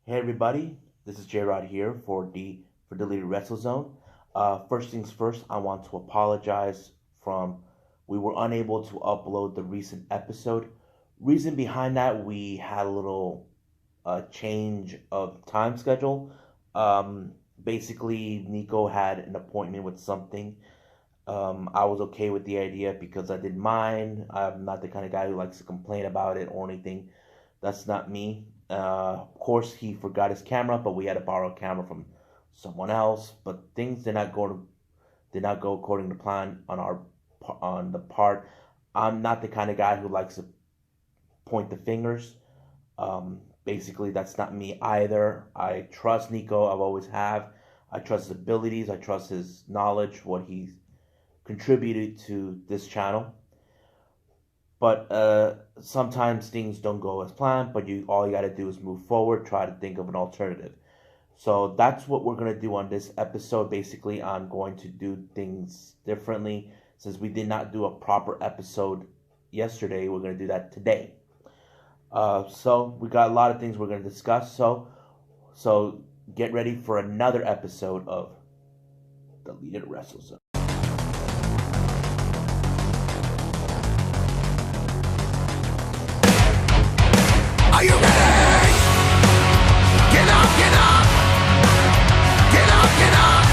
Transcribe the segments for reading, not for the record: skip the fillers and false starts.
Hey everybody, this is J Rod here for Deleted Wrestle Zone. First things first, I want to apologize from we were unable to upload the recent episode. Reason behind that, we had a little change of time schedule. Basically, Nico had an appointment with something. I was okay with the idea because I did mine. I'm not the kind of guy who likes to complain about it or anything. That's not me. Of course, he forgot his camera, but we had to borrow a camera from someone else. But things did not go according to plan on the part. I'm not the kind of guy who likes to point the fingers. Basically, that's not me either. I trust Nico. I've always have. I trust his abilities. I trust his knowledge, what he's contributed to this channel. But sometimes things don't go as planned, but all you got to do is move forward, try to think of an alternative. So that's what we're going to do on this episode. Basically, I'm going to do things differently. Since we did not do a proper episode yesterday, we're going to do that today. So we got a lot of things we're going to discuss. So get ready for another episode of Deleted Wrestle Zone. Are you ready? Get up, get up. Get up, get up.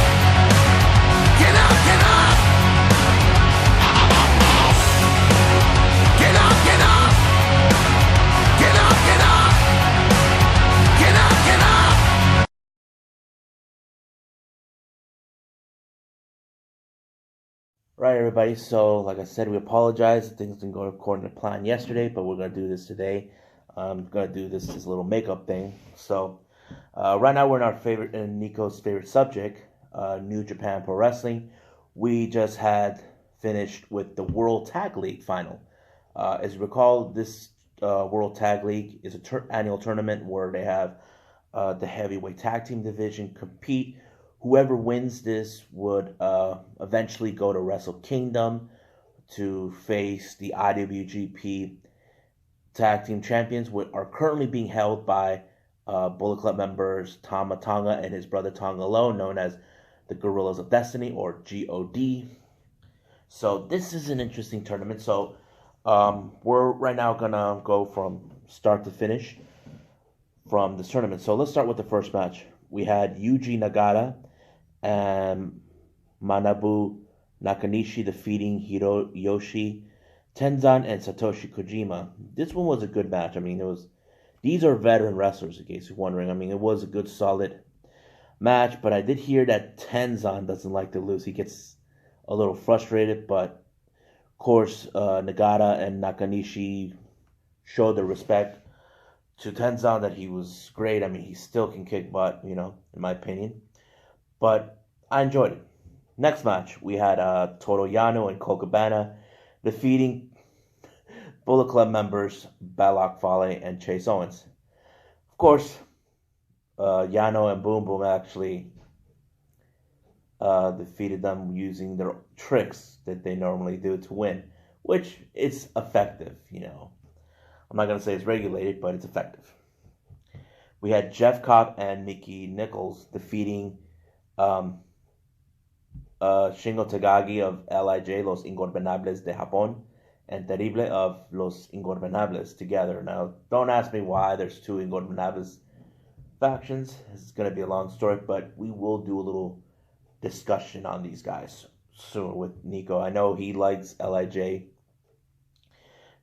Get up, get up. Get up, get up. Get up, get up. Get up, get up. Right, everybody. So, like I said, we apologize. Things didn't go according to plan yesterday, but we're going to do this today. I'm going to do this little makeup thing. So, right now we're in Nico's favorite subject, New Japan Pro Wrestling. We just had finished with the World Tag League final. As you recall, this World Tag League is an annual tournament where they have the heavyweight tag team division compete. Whoever wins this would eventually go to Wrestle Kingdom to face the IWGP Tag Team Champions, which are currently being held by Bullet Club members Tama Tonga and his brother Tonga Low, known as the Gorillas of Destiny, or GOD. So this is an interesting tournament. So we're right now going to go from start to finish from this tournament. So let's start with the first match. We had Yuji Nagata and Manabu Nakanishi defeating Hiroyoshi Tenzan and Satoshi Kojima. This one was a good match. I mean, these are veteran wrestlers, in case you're wondering. I mean, it was a good, solid match, but I did hear that Tenzan doesn't like to lose. He gets a little frustrated, but of course, Nagata and Nakanishi showed their respect to Tenzan, that he was great. I mean, he still can kick butt, in my opinion. But I enjoyed it. Next match, we had Toru Yano and Colt Cabana defeating Bullet Club members Balak Fale and Chase Owens. Of course, Yano and Boom Boom actually defeated them using their tricks that they normally do to win, which is effective, I'm not going to say it's regulated, but it's effective. We had Jeff Cobb and Mickey Nichols defeating Shingo Takagi of LIJ, Los Ingobernables de Japón, and Terrible of Los Ingobernables together. Now, don't ask me why there's two Ingobernables factions. It's going to be a long story, but we will do a little discussion on these guys soon with Nico. I know he likes LIJ.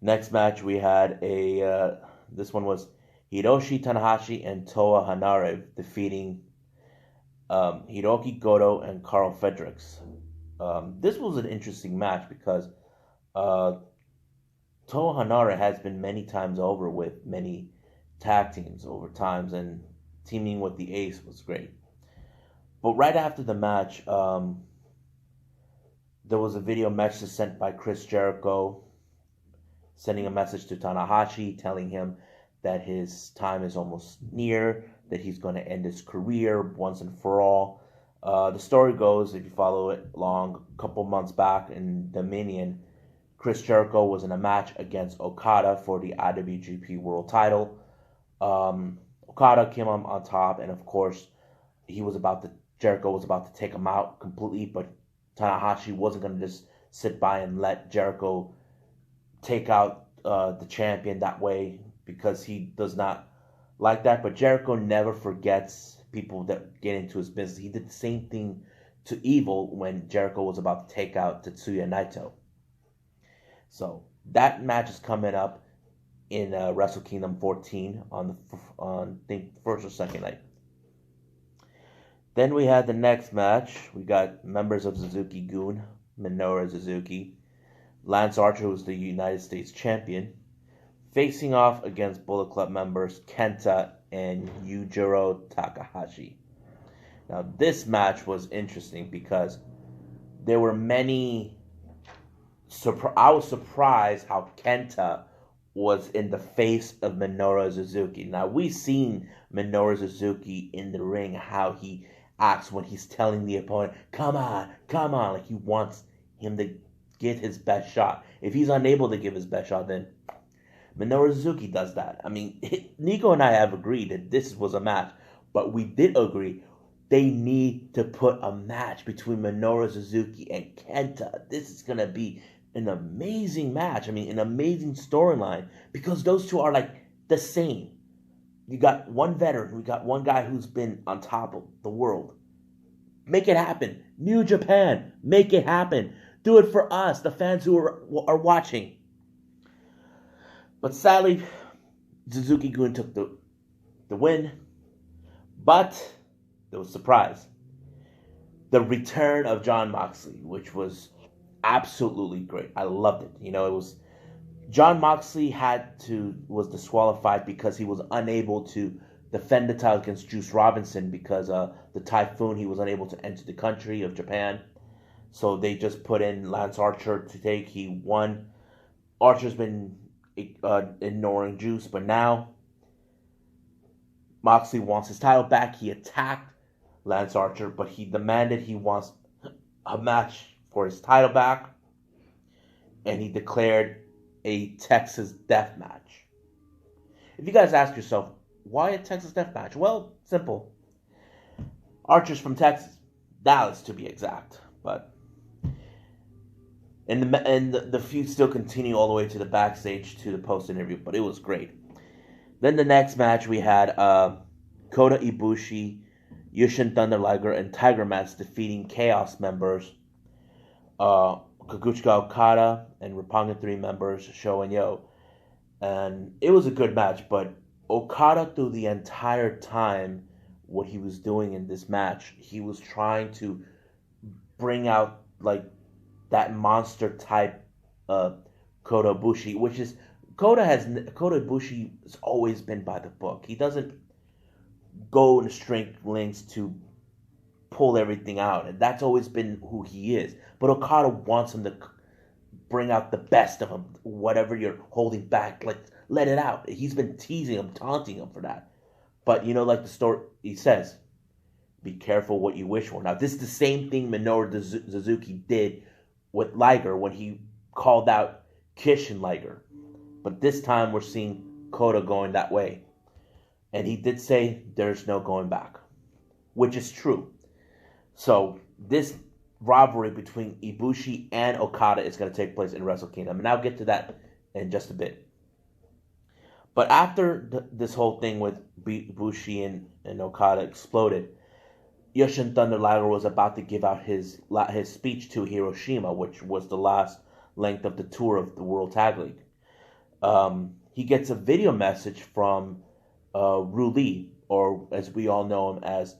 Next match, we had this one was Hiroshi Tanahashi and Toa Hanare defeating Hiroki Goto and Carl Fredericks. This was an interesting match because Toa Hanare has been many times over with many tag teams over times, and teaming with the Ace was great. But right after the match, there was a video message sent by Chris Jericho, sending a message to Tanahashi, telling him that his time is almost near, that he's going to end his career once and for all. The story goes, if you follow it along, a couple months back in Dominion, Chris Jericho was in a match against Okada for the IWGP World title. Okada came on top, and of course, Jericho was about to take him out completely, but Tanahashi wasn't going to just sit by and let Jericho take out the champion that way, because he does not like that. But Jericho never forgets people that get into his business. He did the same thing to Evil when Jericho was about to take out Tetsuya Naito. So that match is coming up in Wrestle Kingdom 14 on I think first or second night. Then we had the next match. We got members of Suzuki-gun, Minoru Suzuki, Lance Archer, who's the United States champion, facing off against Bullet Club members Kenta and Yujiro Takahashi. Now, this match was interesting because there were many. I was surprised how Kenta was in the face of Minoru Suzuki. Now, we've seen Minoru Suzuki in the ring, how he acts when he's telling the opponent, come on, like he wants him to get his best shot. If he's unable to give his best shot, then Minoru Suzuki does that. I mean, Nico and I have agreed that this was a match, but we did agree they need to put a match between Minoru Suzuki and Kenta. This is going to be an amazing match. I mean, an amazing storyline, because those two are like the same. You got one veteran, we got one guy who's been on top of the world. Make it happen. New Japan, make it happen. Do it for us, the fans who are watching. But sadly, Suzuki-gun took the win. But there was a surprise. The return of Jon Moxley, which was absolutely great. I loved it. You know, it was Jon Moxley was disqualified because he was unable to defend the title against Juice Robinson because the typhoon. He was unable to enter the country of Japan. So they just put in Lance Archer to take. He won. Archer's been ignoring Juice, but now Moxley wants his title back. He attacked Lance Archer, but he demanded he wants a match for his title back, and he declared a Texas death match. If you guys ask yourself, why a Texas death match? Well, simple. Archer's from Texas, Dallas to be exact, but and the feud still continued all the way to the backstage to the post interview, but it was great. Then the next match we had Kota Ibushi, Yushin Thunder Liger, and Tiger Mask defeating Chaos members Kazuchika Okada and Roppongi 3 members Sho and Yo. And it was a good match, but Okada, through the entire time, what he was doing in this match, he was trying to bring out like that monster type Kota Ibushi, which is Kota Ibushi has always been by the book. He doesn't go to strength lengths to pull everything out, and that's always been who he is. But Okada wants him to bring out the best of him. Whatever you're holding back, like, let it out. He's been teasing him, taunting him for that. But you know, like the story he says, be careful what you wish for. Now, this is the same thing Minoru Suzuki did with Liger when he called out Kish and Liger. But this time we're seeing Kota going that way. And he did say there's no going back, which is true. So this rivalry between Ibushi and Okada is going to take place in Wrestle Kingdom. And I'll get to that in just a bit. But after this whole thing with Ibushi and Okada exploded, Yushin Thunder Liger was about to give out his speech to Hiroshima, which was the last length of the tour of the World Tag League. He gets a video message from Lee, or as we all know him as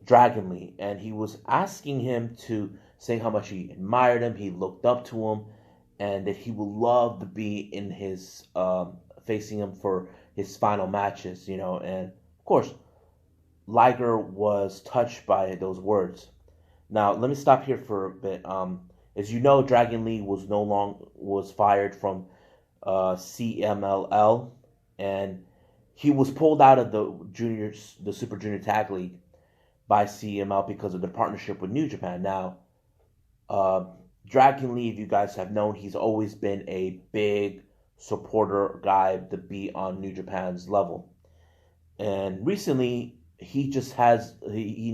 Dragon Lee, and he was asking him to say how much he admired him, he looked up to him, and that he would love to be in his facing him for his final matches, you know. And of course, Liger was touched by those words. Now, let me stop here for a bit. As you know, Dragon Lee was fired from CMLL, and he was pulled out of the Super Junior Tag League by CML because of the partnership with New Japan. Now, Dragon Lee, if you guys have known, he's always been a big supporter guy to be on New Japan's level. And recently, he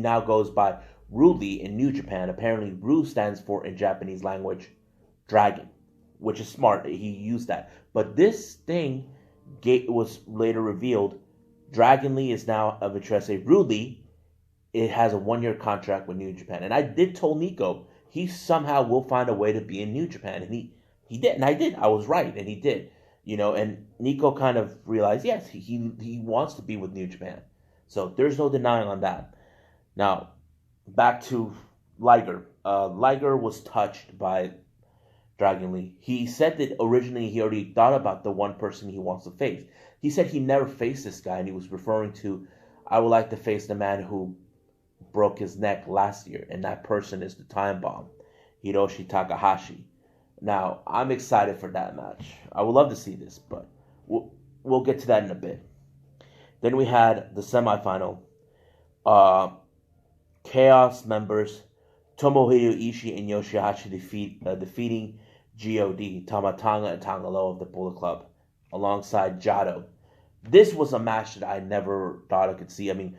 now goes by Ruli in New Japan. Apparently, Ru stands for, in Japanese language, dragon, which is smart. He used that. But this thing was later revealed. Dragon Lee is now of interest. Ruli, it has a 1-year contract with New Japan. And I did tell Nico he somehow will find a way to be in New Japan. And he did. And I did. I was right. And he did. And Nico kind of realized, yes, he wants to be with New Japan. So there's no denying on that. Now, back to Liger. Liger was touched by Dragon Lee. He said that originally he already thought about the one person he wants to face. He said he never faced this guy, and he was referring to, I would like to face the man who broke his neck last year, and that person is the Time Bomb, Hiroshi Takahashi. Now, I'm excited for that match. I would love to see this, but we'll get to that in a bit. Then we had the semifinal. Chaos members Tomohiro Ishii and Yoshihashi defeating God, Tamatanga, and Tangaloa of the Bullet Club, alongside Jado. This was a match that I never thought I could see. I mean,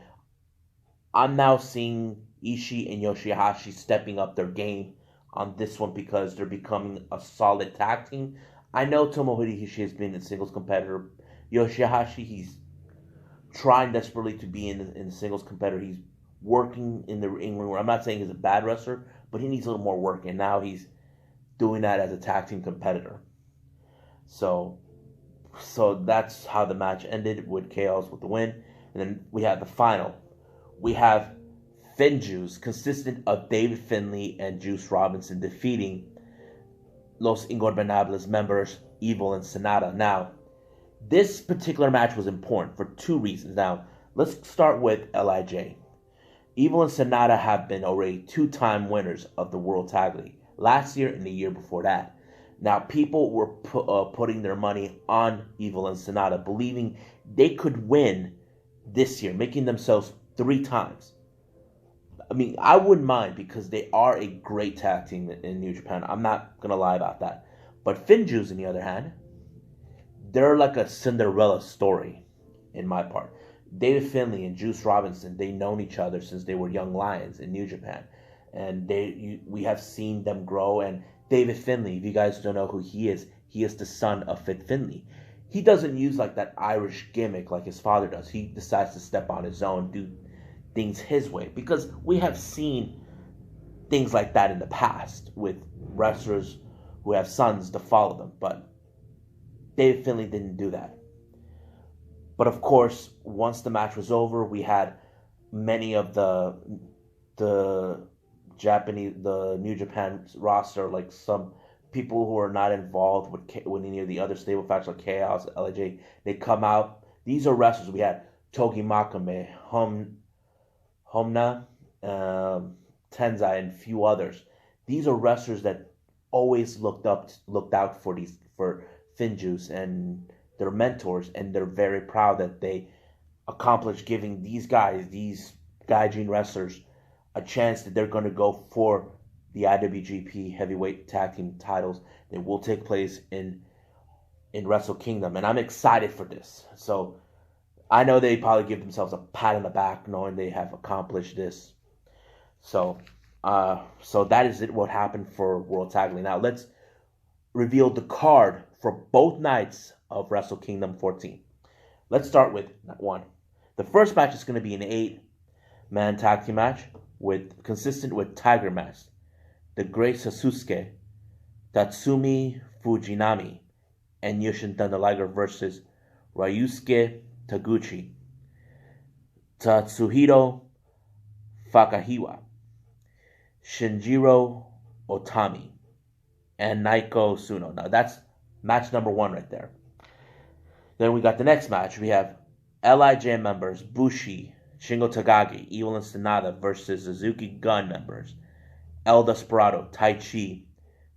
I'm now seeing Ishii and Yoshihashi stepping up their game on this one because they're becoming a solid tag team. I know Tomohiro Ishii has been a singles competitor. Yoshihashi, he's trying desperately to be in singles competitor. He's working in the ring. I'm not saying he's a bad wrestler, but he needs a little more work, and now he's doing that as a tag team competitor. So that's how the match ended, with Chaos with the win. And then we have the final. We have Finjuice, consistent of David Finlay and Juice Robinson, defeating Los Ingobernables members Evil and Sonata. Now, this particular match was important for two reasons. Now, let's start with LIJ. Evil and Sonata have been already 2-time winners of the World Tag League, last year and the year before that. Now, people were putting their money on Evil and Sonata, believing they could win this year, making themselves 3 times. I mean, I wouldn't mind, because they are a great tag team in New Japan. I'm not going to lie about that. But Finjuice, on the other hand, they're like a Cinderella story, in my part. David Finlay and Juice Robinson, they've known each other since they were young lions in New Japan. And we have seen them grow. And David Finlay, if you guys don't know who he is the son of Fit Finlay. He doesn't use like that Irish gimmick like his father does. He decides to step on his own, do things his way. Because we have seen things like that in the past with wrestlers who have sons to follow them. But David Finlay didn't do that. But of course, once the match was over, we had many of the New Japan roster, like some people who are not involved with any of the other stable factions like Chaos, LIJ, they come out. These are wrestlers. We had Togi Makame, Homna, Tenzai, and a few others. These are wrestlers that always looked out for Finjuice and their mentors, and they're very proud that they accomplished giving these Gaijin wrestlers, a chance that they're going to go for the IWGP Heavyweight Tag Team titles that will take place in Wrestle Kingdom. And I'm excited for this. So I know they probably give themselves a pat on the back knowing they have accomplished this. So that is it, what happened for World Tag League. Now let's reveal the card for both nights of Wrestle Kingdom 14. Let's start with one. The first match is going to be an 8-man tag team match, consistent with Tiger Mask, the Great Sasuke, Tatsumi Fujinami, and Yushin Thunder Liger versus Ryusuke Taguchi, Tatsuhiro Fakahiwa, Shinjiro Otami, and Naiko Suno. Now that's match number 1 right there. Then we got the next match. We have LIJ members Bushi, Shingo Takagi, Evil and Sonata versus Suzuki Gun members El Desperado, Tai Chi,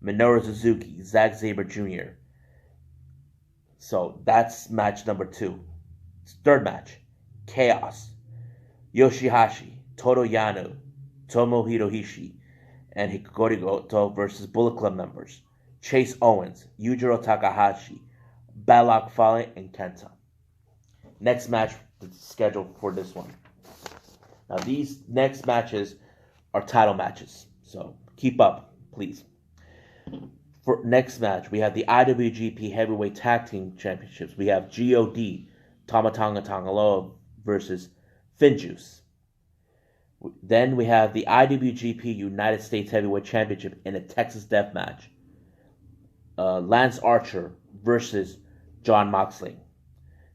Minoru Suzuki, Zack Sabre Jr. So that's match number 2. Third match, Chaos, Yoshihashi, Toru Yano, Tomohiro Ishii, and Hikari Goto versus Bullet Club members Chase Owens, Yujiro Takahashi, Balak Fale, and Kenta. Next match the schedule for this one. Now, these next matches are title matches, so keep up, please. For next match, we have the IWGP Heavyweight Tag Team Championships. We have God, Tama Tonga Tangaloa versus Finjuice. Then we have the IWGP United States Heavyweight Championship in a Texas Death Match. Lance Archer versus Jon Moxley.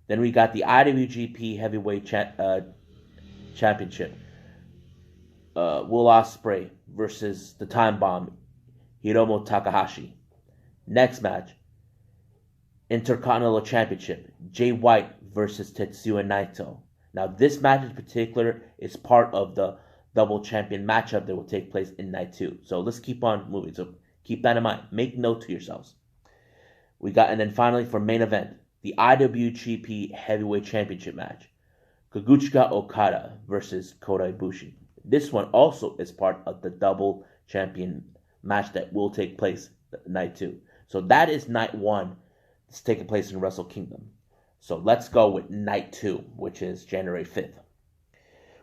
Then we got the IWGP Heavyweight Championship. Will Ospreay versus the Time Bomb, Hiromu Takahashi. Next match, Intercontinental Championship, Jay White versus Tetsuya Naito. Now, this match in particular is part of the double champion matchup that will take place in night 2. So let's keep on moving. So keep that in mind. Make note to yourselves. And then finally for main event, the IWGP Heavyweight Championship match, Kazuchika Okada versus Kota Ibushi. This one also is part of the double champion match that will take place night 2. So that is night 1. It's taking place in Wrestle Kingdom. So let's go with night 2, which is January 5th.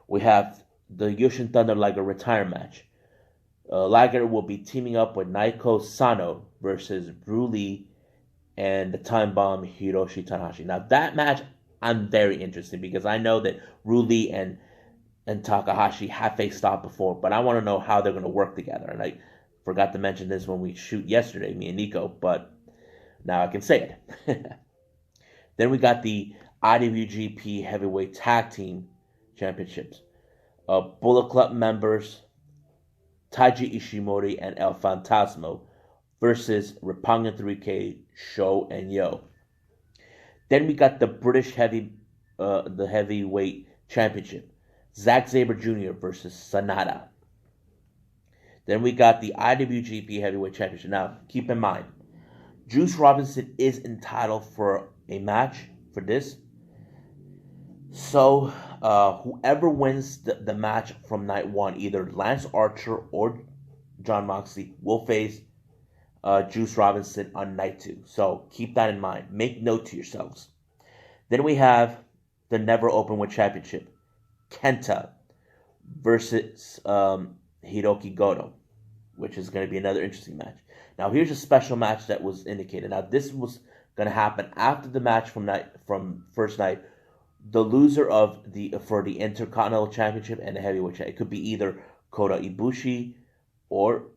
We have the Yushin Thunder Liger retirement match. Liger will be teaming up with Naoko Sano versus Bruli and the Time Bomb Hiroshi Tanahashi. Now that match, I'm very interested because I know that Bruli and Takahashi have faced off before, but I want to know how they're going to work together. And I forgot to mention this when we shoot yesterday, me and Nico, but now I can say it. Then we got the IWGP Heavyweight Tag Team Championships. Bullet Club members Taiji Ishimori and El Fantasmo versus Roppongi 3K, Sho and Yo. Then we got the British Heavyweight Championship. Zack Sabre Jr. versus Sanada. Then we got the IWGP Heavyweight Championship. Now, keep in mind, Juice Robinson is entitled for a match for this. So, whoever wins the match from night 1, either Lance Archer or Jon Moxley, will face Juice Robinson on night 2. So, keep that in mind. Make note to yourselves. Then we have the Never Openweight Championship. Kenta versus Hiroki Goto, which is going to be another interesting match. Now, here's a special match that was indicated. Now, this was going to happen after the match from first night. The loser for the Intercontinental Championship and the Heavyweight Championship. It could be either Kota Ibushi or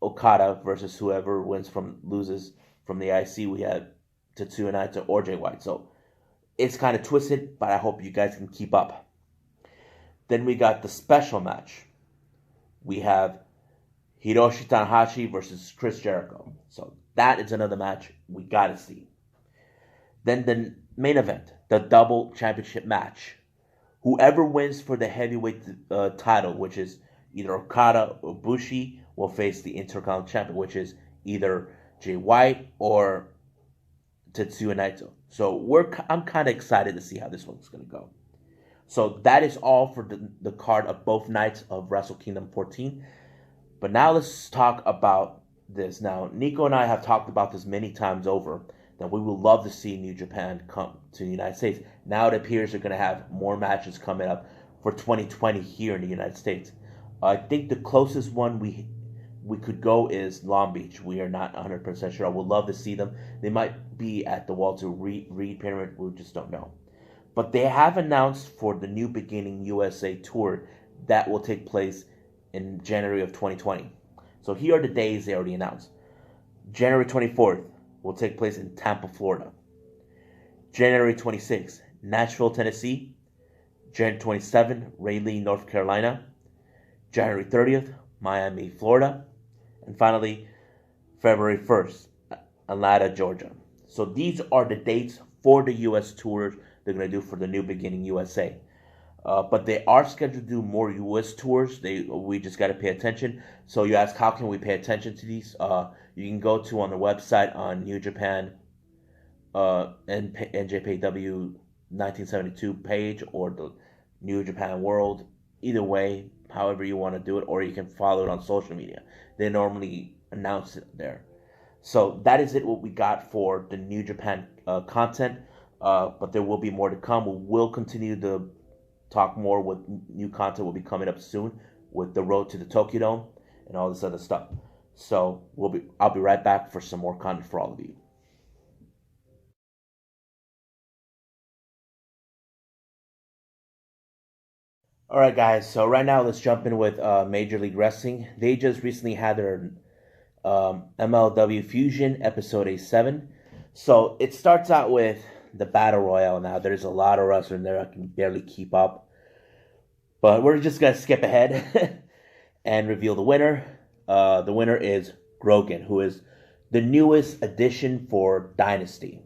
Okada versus whoever loses from the IC. We have Tetsuya Naito or Jay White. So it's kind of twisted, but I hope you guys can keep up. Then we got the special match. We have Hiroshi Tanahashi versus Chris Jericho. So that is another match we got to see. Then the main event, the double championship match. Whoever wins for the heavyweight title, which is either Okada or Bushi, will face the Intercontinental Champion, which is either Jay White or Tetsuya Naito. So I'm kind of excited to see how this one's going to go. So that is all for the card of both nights of Wrestle Kingdom 14. But now let's talk about this. Now, Nico and I have talked about this many times over, that we would love to see New Japan come to the United States. Now it appears they're going to have more matches coming up for 2020 here in the United States. I think the closest one we could go is Long Beach. We are not 100% sure. I would love to see them. They might be at the Walter Reed Pyramid. We just don't know. But they have announced for the New Beginning USA tour that will take place in January of 2020. So here are the days they already announced. January 24th will take place in Tampa, Florida. January 26th, Nashville, Tennessee. January 27th, Raleigh, North Carolina. January 30th, Miami, Florida. And finally, February 1st, Atlanta, Georgia. So these are the dates for the U.S. tours they're going to do for the New Beginning USA. But they are scheduled to do more U.S. tours. We just got to pay attention. So you ask, how can we pay attention to these? You can go to on the website on New Japan NJPW 1972 page or the New Japan World. Either way, however you want to do it, or you can follow it on social media. They normally announce it there. So that is it, what we got for the New Japan content. but there will be more to come. We will continue to talk more with new content will be coming up soon with the road to the Tokyo Dome and all this other stuff. So I'll be right back for some more content for all of you. All right, guys. So right now, let's jump in with Major League Wrestling. They just recently had their MLW Fusion episode A7. So it starts out with the Battle Royale. Now there's a lot of wrestlers in there I can barely keep up, but we're just gonna skip ahead and reveal the winner. The winner is Grogan, who is the newest addition for Dynasty.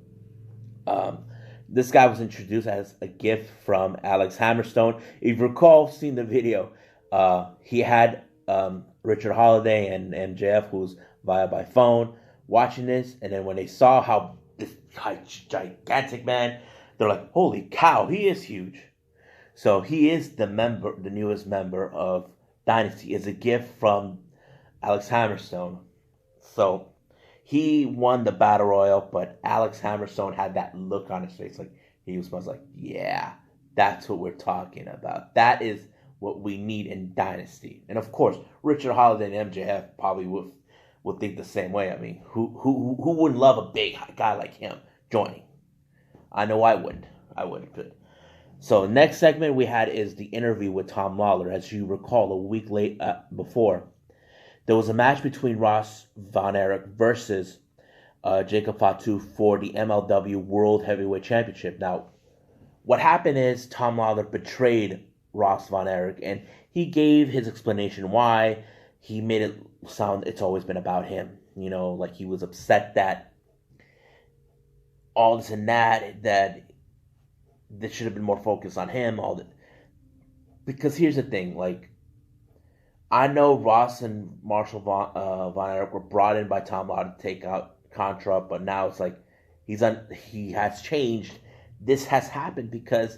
This guy was introduced as a gift from Alex Hammerstone. If you recall seeing the video, he had Richard Holiday and MJF, who's by phone, watching this, and then when they saw how this gigantic man, they're like, "Holy cow, he is huge!" So he is the newest member of Dynasty, is a gift from Alex Hammerstone. So he won the Battle Royal, but Alex Hammerstone had that look on his face, like he was like, "Yeah, that's what we're talking about. That is what we need in Dynasty." And of course, Richard Holiday and MJF probably would think the same way. I mean, who wouldn't love a big guy like him joining? I know I wouldn't. I wouldn't. But so next segment we had is the interview with Tom Lawler. As you recall, a week before, there was a match between Ross Von Erich versus Jacob Fatu for the MLW World Heavyweight Championship. Now, what happened is Tom Lawler betrayed Ross Von Erich, and he gave his explanation why. He made it sound it's always been about him. You know, like he was upset that all this and that this should have been more focused on him. Because here's the thing, like, I know Ross and Marshall Von Erich were brought in by Tom Lawler to take out Contra, but now it's like he has changed. This has happened because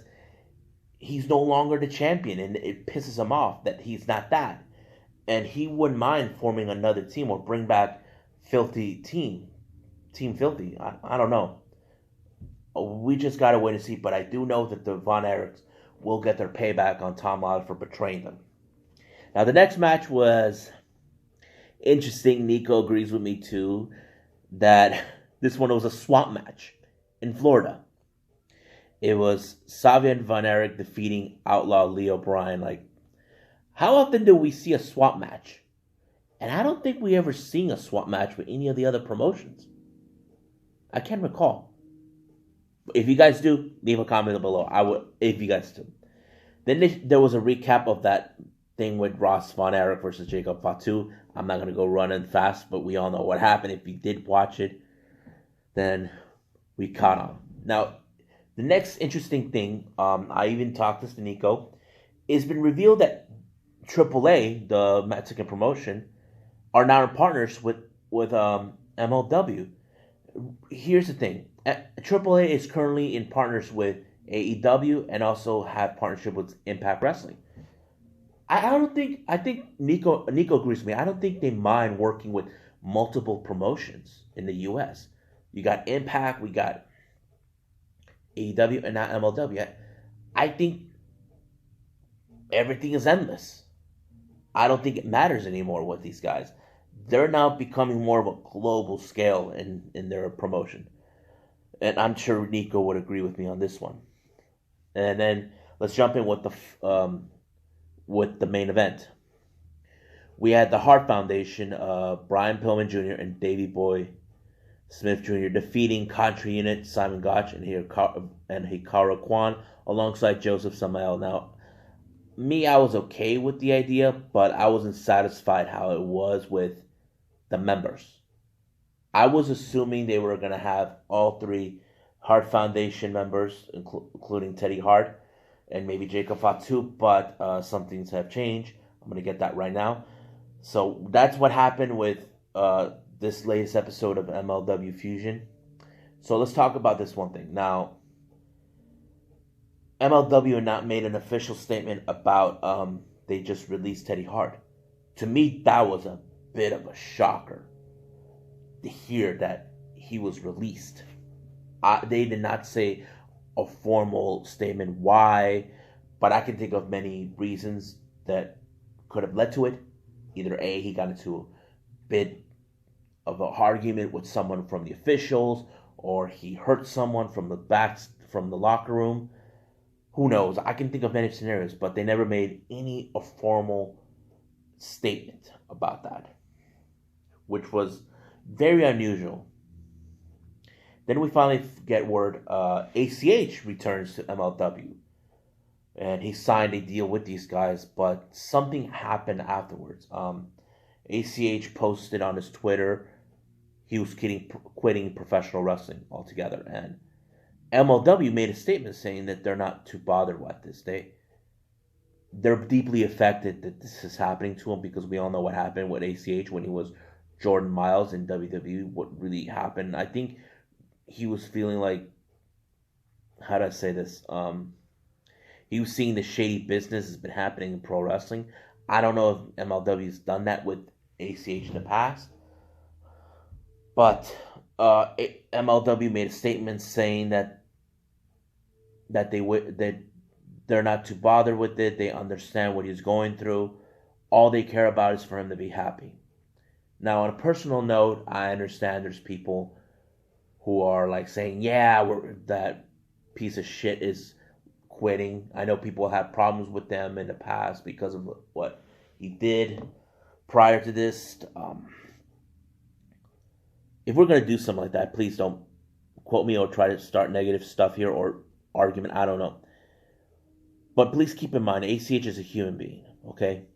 he's no longer the champion, and it pisses him off that he's not that. And he wouldn't mind forming another team or bring back Team Filthy. I don't know. We just gotta wait and see. But I do know that the Von Erichs will get their payback on Tom Lawler for betraying them. Now the next match was interesting. Nico agrees with me too that this one was a swamp match in Florida. It was Savian Von Erich defeating Outlaw Leo Bryan. Like, how often do we see a swamp match? And I don't think we ever seen a swamp match with any of the other promotions. I can't recall. If you guys do, leave a comment below. I would, if you guys do. Then there was a recap of that thing with Ross Von Erich versus Jacob Fatu. I'm not going to go running fast, but we all know what happened. If you did watch it, then we caught on. Now, the next interesting thing, I even talked this to Nico, it's been revealed that AAA, the Mexican promotion, are now partners with MLW. Here's the thing. AAA is currently in partners with AEW and also have partnership with Impact Wrestling. I think Nico agrees with me. I don't think they mind working with multiple promotions in the US. You got Impact, we got AEW, and now MLW. I think everything is endless. I don't think it matters anymore with these guys. They're now becoming more of a global scale in their promotion. And I'm sure Nico would agree with me on this one. And then let's jump in with the main event. We had the Hart Foundation, Brian Pillman Jr. and Davey Boy Smith Jr. defeating Contra Unit, Simon Gotch and Hikaru Kwan alongside Joseph Samael. Now, I was okay with the idea, but I wasn't satisfied how it was with the members. I was assuming they were going to have all three Hart Foundation members, including Teddy Hart and maybe Jacob Fatu, but some things have changed. I'm going to get that right now. So that's what happened with this latest episode of MLW Fusion. So let's talk about this one thing. Now, MLW had not made an official statement about they just released Teddy Hart. To me, that was a bit of a shocker to hear that he was released. They did not say, a formal statement why, but I can think of many reasons that could have led to it. Either A, he got into a bit of an argument with someone from the officials, or he hurt someone from the locker room. Who knows? I can think of many scenarios, but they never made any a formal statement about that, which was very unusual. Then we finally get word ACH returns to MLW, and he signed a deal with these guys, but something happened afterwards. ACH posted on his Twitter he was quitting professional wrestling altogether, and MLW made a statement saying that they're not too bothered with this. They're deeply affected that this is happening to him, because we all know what happened with ACH when he was Jordan Miles in WWE. What really happened? I think he was feeling like, how do I say this? He was seeing the shady business has been happening in pro wrestling. I don't know if MLW's done that with ACH in the past, but MLW made a statement saying that they're not too bothered with it. They understand what he's going through. All they care about is for him to be happy. Now, on a personal note, I understand there's people who are like saying, "Yeah, that piece of shit is quitting." I know people had problems with them in the past because of what he did prior to this. If we're gonna do something like that, please don't quote me or try to start negative stuff here or argument. I don't know. But please keep in mind, ACH is a human being, okay?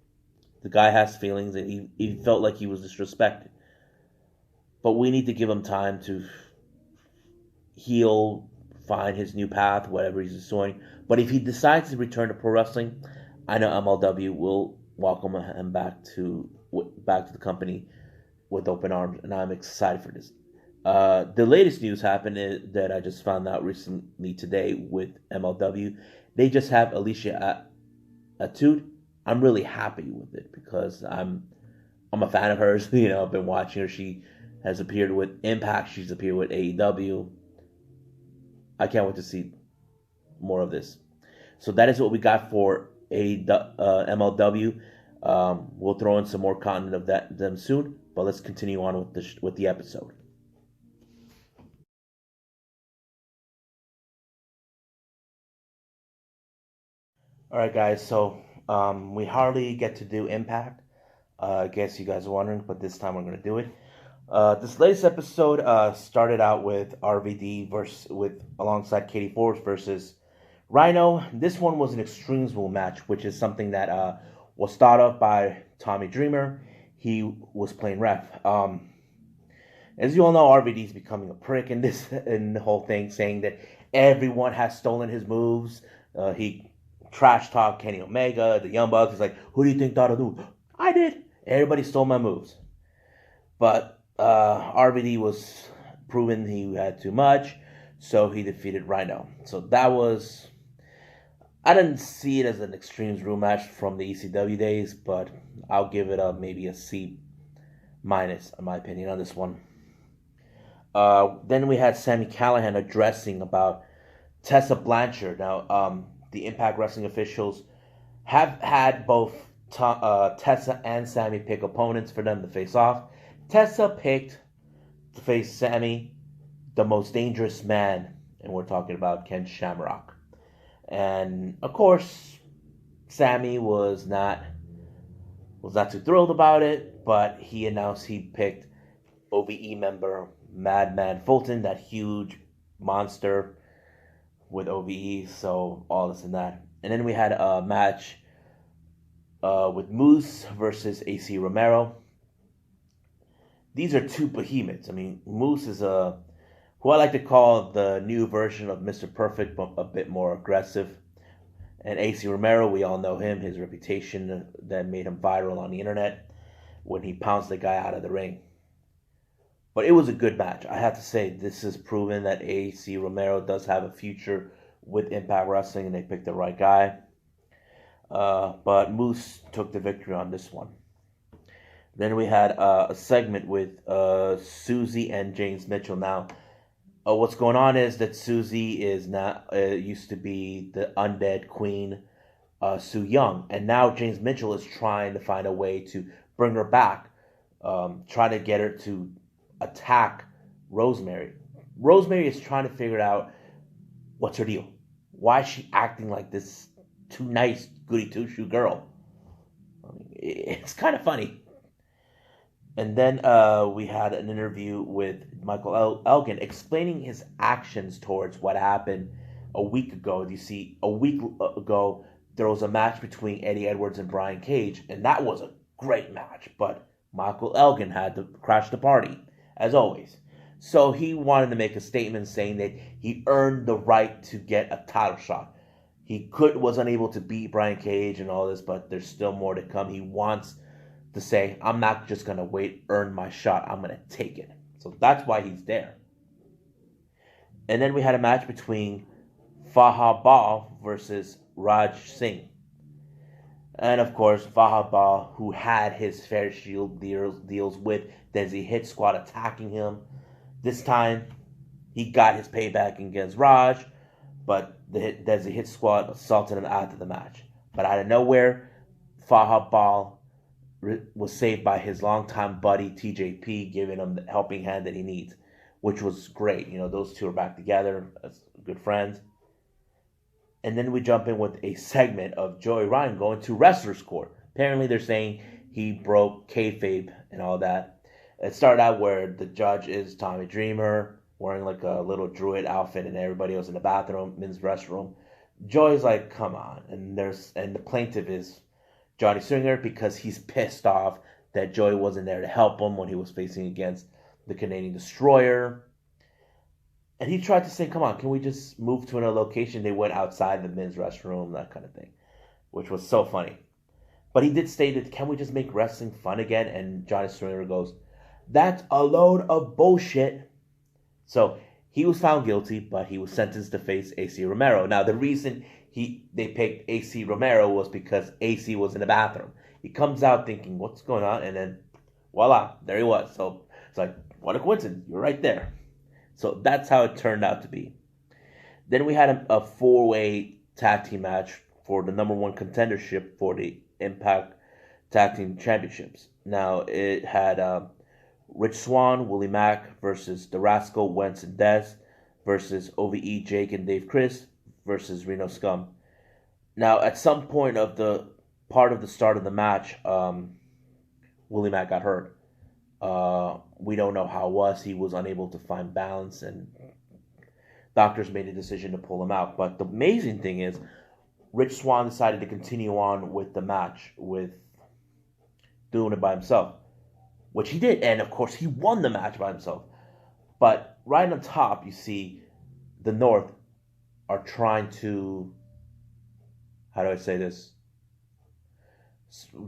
The guy has feelings, and he felt like he was disrespected. But we need to give him time to heal, find his new path, whatever he's doing. But if he decides to return to pro wrestling, I know MLW will welcome him back to the company with open arms, and I'm excited for this. The latest news happened that I just found out recently today with MLW. They just have Alicia Atud. I'm really happy with it because I'm a fan of hers. You know, I've been watching her. She has appeared with Impact. She's appeared with AEW. I can't wait to see more of this. So that is what we got for MLW. We'll throw in some more content of them soon, but let's continue on with the episode. All right, guys. So we hardly get to do Impact. I guess you guys are wondering, but this time we're going to do it. This latest episode started out with RVD alongside Katie Forbes versus Rhino. This one was an Extremes Rule match, which is something that was thought of by Tommy Dreamer. He was playing ref. As you all know, RVD is becoming a prick in the whole thing, saying that everyone has stolen his moves. He trash talk Kenny Omega, the Young Bucks. He's like, "Who do you think thought of do?" I did. Everybody stole my moves. But RVD was proven he had too much, so he defeated Rhino. So that was... I didn't see it as an Extremes Rule match from the ECW days, but I'll give it maybe a C- in my opinion, on this one. Then we had Sami Callihan addressing about Tessa Blanchard. Now, the Impact Wrestling officials have had both Tessa and Sami pick opponents for them to face off. Tessa picked to face Sami, the most dangerous man, and we're talking about Ken Shamrock. And of course, Sami was not too thrilled about it, but he announced he picked OVE member Madman Fulton, that huge monster with OVE, so all this and that. And then we had a match with Moose versus AC Romero. These are two behemoths. I mean, Moose is who I like to call the new version of Mr. Perfect, but a bit more aggressive. And AC Romero, we all know him, his reputation that made him viral on the internet when he pounced the guy out of the ring. But it was a good match. I have to say, this has proven that AC Romero does have a future with Impact Wrestling, and they picked the right guy. But Moose took the victory on this one. Then we had a segment with Susie and James Mitchell. Now, What's going on is that Susie is now used to be the undead queen, Su Young, and now James Mitchell is trying to find a way to bring her back, trying to get her to attack Rosemary. Rosemary is trying to figure out what's her deal. Why is she acting like this too nice, goody two shoe girl? I mean, it's kind of funny. And then we had an interview with Michael Elgin explaining his actions towards what happened a week ago. You see, a week ago, there was a match between Eddie Edwards and Brian Cage, and that was a great match. But Michael Elgin had to crash the party, as always. So he wanted to make a statement saying that he earned the right to get a title shot. He was unable to beat Brian Cage and all this, but there's still more to come. He wants to say, I'm not just going to wait, earn my shot. I'm going to take it. So that's why he's there. And then we had a match between Fahad Bal versus Raj Singh. And of course, Fahad Bal, who had his fair shield deals with Desi Hit Squad attacking him. This time, he got his payback against Raj, but the Desi Hit Squad assaulted him after the match. But out of nowhere, Fahad Bal was saved by his longtime buddy TJP, giving him the helping hand that he needs, which was great. You know, those two are back together as good friends. And then we jump in with a segment of Joey Ryan going to wrestler's court. Apparently, they're saying he broke kayfabe and all that. It started out where the judge is Tommy Dreamer, wearing like a little druid outfit, and everybody else in the bathroom, men's restroom. Joey's like, come on. And the plaintiff is Johnny Swinger, because he's pissed off that Joey wasn't there to help him when he was facing against the Canadian Destroyer. And he tried to say, come on, can we just move to another location? They went outside the men's restroom, that kind of thing, which was so funny. But he did state that, can we just make wrestling fun again? And Johnny Swinger goes, that's a load of bullshit. So he was found guilty, but he was sentenced to face AC Romero. Now, the reason they picked AC Romero was because AC was in the bathroom. He comes out thinking, what's going on? And then, voila, there he was. So it's like, what a coincidence. You're right there. So that's how it turned out to be. Then we had a four-way tag team match for the number one contendership for the Impact Tag Team Championships. Now, it had Rich Swann, Willie Mack versus The Rascal, Wentz and Dez versus OVE, Jake and Dave Chris versus Reno Scum. Now, at some point of the start of the match, Willie Mack got hurt. We don't know how it was. He was unable to find balance, and doctors made a decision to pull him out. But the amazing thing is, Rich Swann decided to continue on with the match, with doing it by himself, which he did. And, of course, he won the match by himself. But right on top, you see the North are trying to, how do I say this?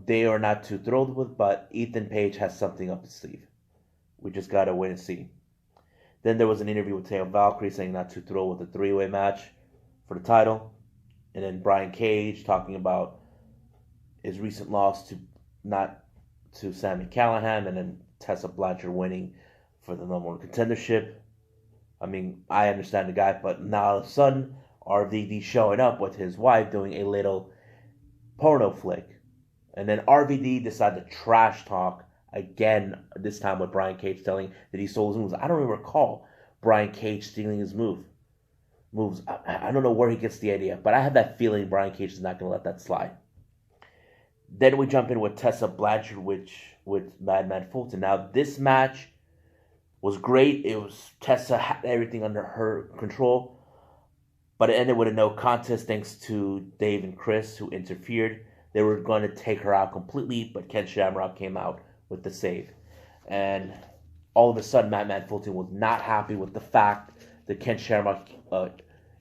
They are not too thrilled with, but Ethan Page has something up his sleeve. We just got to wait and see. Then there was an interview with Teo Valkyrie saying not too thrilled with the three-way match for the title. And then Brian Cage talking about his recent loss to Sami Callihan, and then Tessa Blanchard winning for the number one contendership. I mean, I understand the guy, but now all of a sudden, RVD showing up with his wife doing a little porno flick. And then RVD decided to trash talk again, this time with Brian Cage telling that he stole his moves. I don't even recall Brian Cage stealing his moves. I don't know where he gets the idea, but I have that feeling Brian Cage is not going to let that slide. Then we jump in with Tessa Blanchard with Madman Fulton. Now, this match was great. Tessa had everything under her control, but it ended with a no contest thanks to Dave and Chris, who interfered. They were going to take her out completely, but Ken Shamrock came out with the save. And all of a sudden, Madman Fulton was not happy with the fact that Ken Shamrock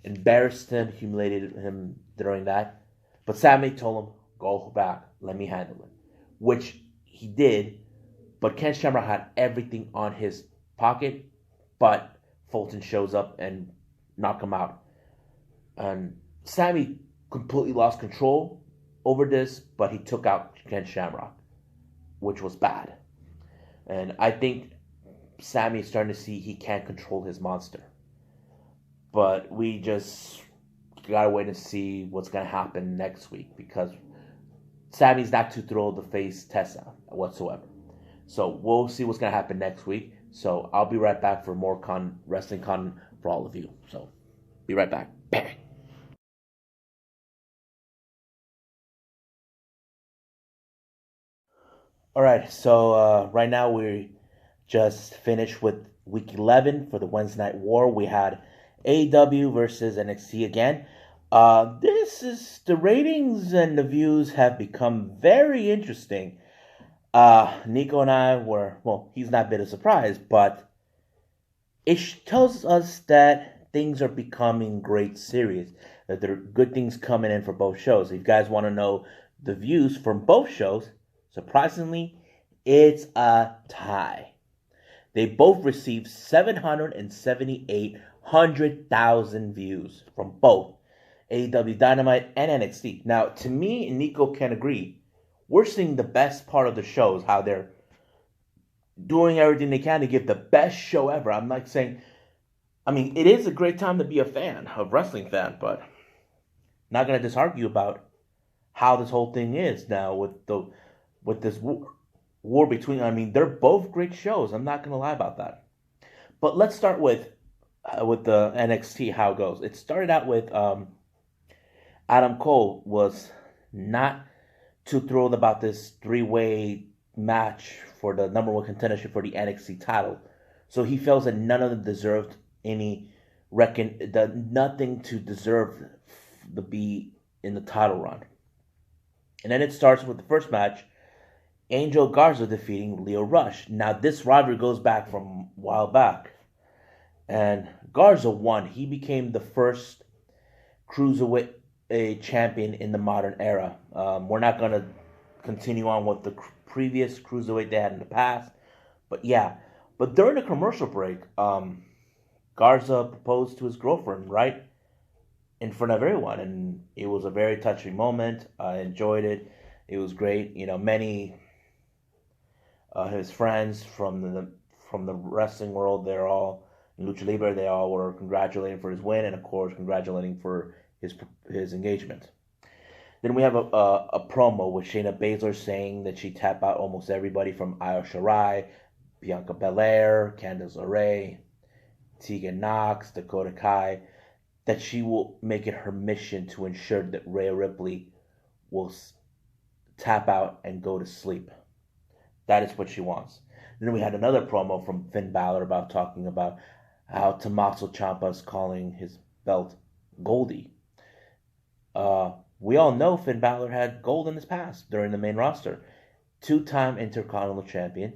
embarrassed him, humiliated him during that. But Sammy told him, go back, let me handle it. Which he did, but Ken Shamrock had everything on his pocket, but Fulton shows up and knocked him out. And Sammy completely lost control over this, but he took out Ken Shamrock, which was bad. And I think Sammy is starting to see he can't control his monster. but we just gotta wait and see what's gonna happen next week because Sammy's not too thrilled to face Tessa whatsoever. So we'll see what's gonna happen next week. So I'll be right back for more wrestling content for all of you. So be right back. Bang. All right, so right now we just finished with week 11 for the Wednesday Night War. We had AEW versus NXT again. This is the ratings and the views have become very interesting. Nico and I were, well, he's not been a surprise, but it tells us that things are becoming great series. That there are good things coming in for both shows. If you guys want to know the views from both shows, surprisingly, it's a tie. They both received 778,000 views from both AEW Dynamite and NXT. Now, to me and Nico can agree, we're seeing the best part of the shows, how they're doing everything they can to give the best show ever. I'm like saying, I mean, it is a great time to be a fan, a wrestling fan, but not gonna just argue about how this whole thing is now with this war between. I mean, they're both great shows. I'm not gonna lie about that. But let's start with the NXT how it goes. It started out with Adam Cole was not too thrilled about this three-way match for the number one contendership for the NXT title. So he feels that none of them deserved nothing to deserve to be in the title run. And then it starts with the first match, Angel Garza defeating Leo Rush. Now this rivalry goes back from a while back. And Garza won. He became the first cruiserweight champion in the modern era. We're not going to continue on with the previous cruiserweight they had in the past. But yeah. But during the commercial break, Garza proposed to his girlfriend, right? In front of everyone. And it was a very touching moment. I enjoyed it. It was great. You know, many his friends from the wrestling world, they're all in Lucha Libre, they all were congratulating for his win and of course congratulating for his engagement. Then we have a promo with Shayna Baszler saying that she tapped out almost everybody from Io Shirai, Bianca Belair, Candice LeRae, Tegan Knox, Dakota Kai, that she will make it her mission to ensure that Rhea Ripley will tap out and go to sleep. That is what she wants. Then we had another promo from Finn Balor about talking about how Tommaso Ciampa is calling his belt Goldie. We all know Finn Balor had gold in his past during the main roster. Two-time Intercontinental Champion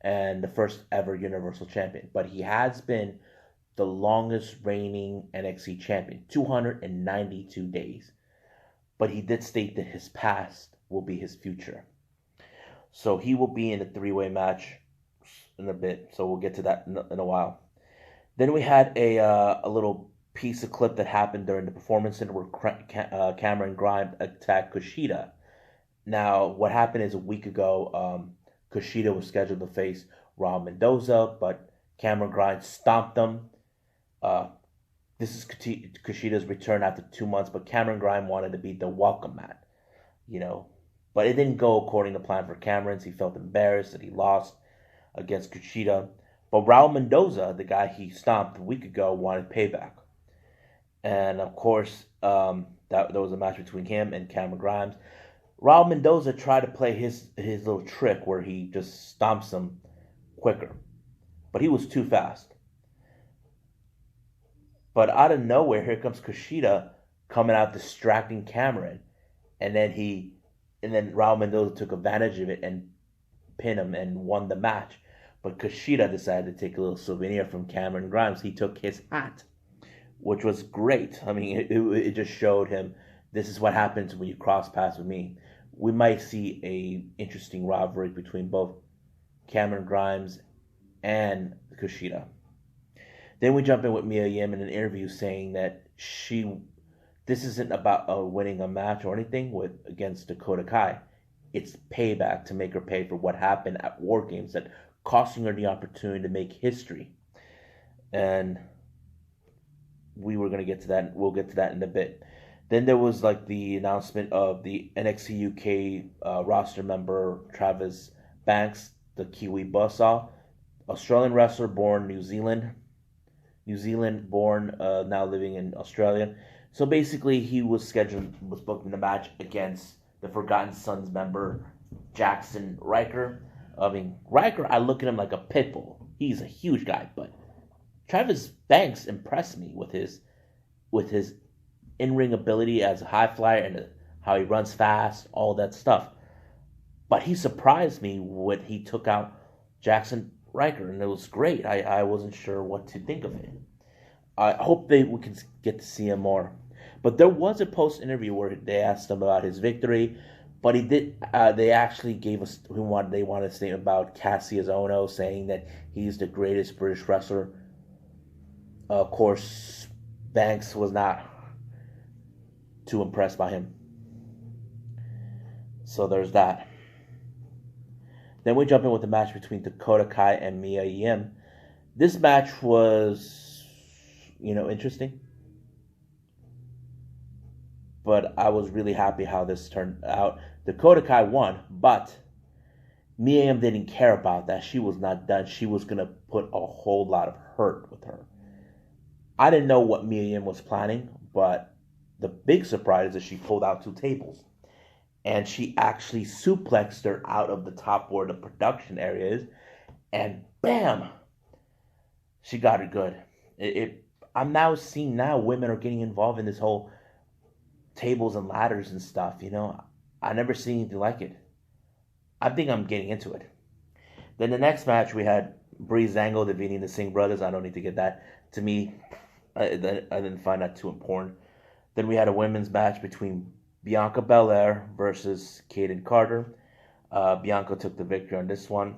and the first ever Universal Champion. But he has been the longest reigning NXT Champion, 292 days. But he did state that his past will be his future. So he will be in a three-way match in a bit. So we'll get to that in a while. Then we had a little piece of clip that happened during the Performance Center where Cameron Grimes attacked Kushida. Now, what happened is a week ago, Kushida was scheduled to face Raul Mendoza, but Cameron Grimes stomped him. This is Kushida's return after 2 months, but Cameron Grimes wanted to be the welcome mat, you know. But it didn't go according to plan for Cameron. He felt embarrassed that he lost against Kushida. But Raul Mendoza, the guy he stomped a week ago, wanted payback. And of course, there was a match between him and Cameron Grimes. Raul Mendoza tried to play his little trick where he just stomps him quicker. But he was too fast. But out of nowhere, here comes Kushida coming out distracting Cameron. And then Raul Mendoza took advantage of it and pinned him and won the match. But Kushida decided to take a little souvenir from Cameron Grimes. He took his hat, which was great. I mean, it just showed him this is what happens when you cross paths with me. We might see a interesting rivalry between both Cameron Grimes and Kushida. Then we jump in with Mia Yim in an interview saying that this isn't about winning a match or anything against Dakota Kai. It's payback to make her pay for what happened at War Games, that costing her the opportunity to make history. And we were gonna get to that. We'll get to that in a bit. Then there was like the announcement of the NXT UK roster member Travis Banks, the Kiwi Buzzsaw, Australian wrestler born New Zealand born, now living in Australia. So basically, he was booked in the match against the Forgotten Sons member Jackson Riker. I mean, Riker, I look at him like a pit bull. He's a huge guy, but Travis Banks impressed me with his in-ring ability as a high flyer and how he runs fast, all that stuff. But he surprised me when he took out Jackson Riker, and it was great. I wasn't sure what to think of it. I hope we can get to see him more. But there was a post interview where they asked him about his victory, but he did. They actually gave us they wanted a statement about Cassius Ohno, saying that he's the greatest British wrestler. Of course, Banks was not too impressed by him. So there's that. Then we jump in with the match between Dakota Kai and Mia Yim. This match was, interesting. But I was really happy how this turned out. Dakota Kai won, but Mia Yim didn't care about that. She was not done. She was going to put a whole lot of hurt with her. I didn't know what Mia Yim was planning, but the big surprise is that she pulled out 2 tables. And she actually suplexed her out of the top where the production area is. And bam! She got it good. I'm now seeing women are getting involved in this whole tables and ladders and stuff, I never seen anything like it. I think I'm getting into it. Then the next match we had Breeze Angle defeating the Singh brothers. I don't need to get that. To me, I didn't find that too important. Then we had a women's match between Bianca Belair versus Kaden Carter. Bianca took the victory on this one.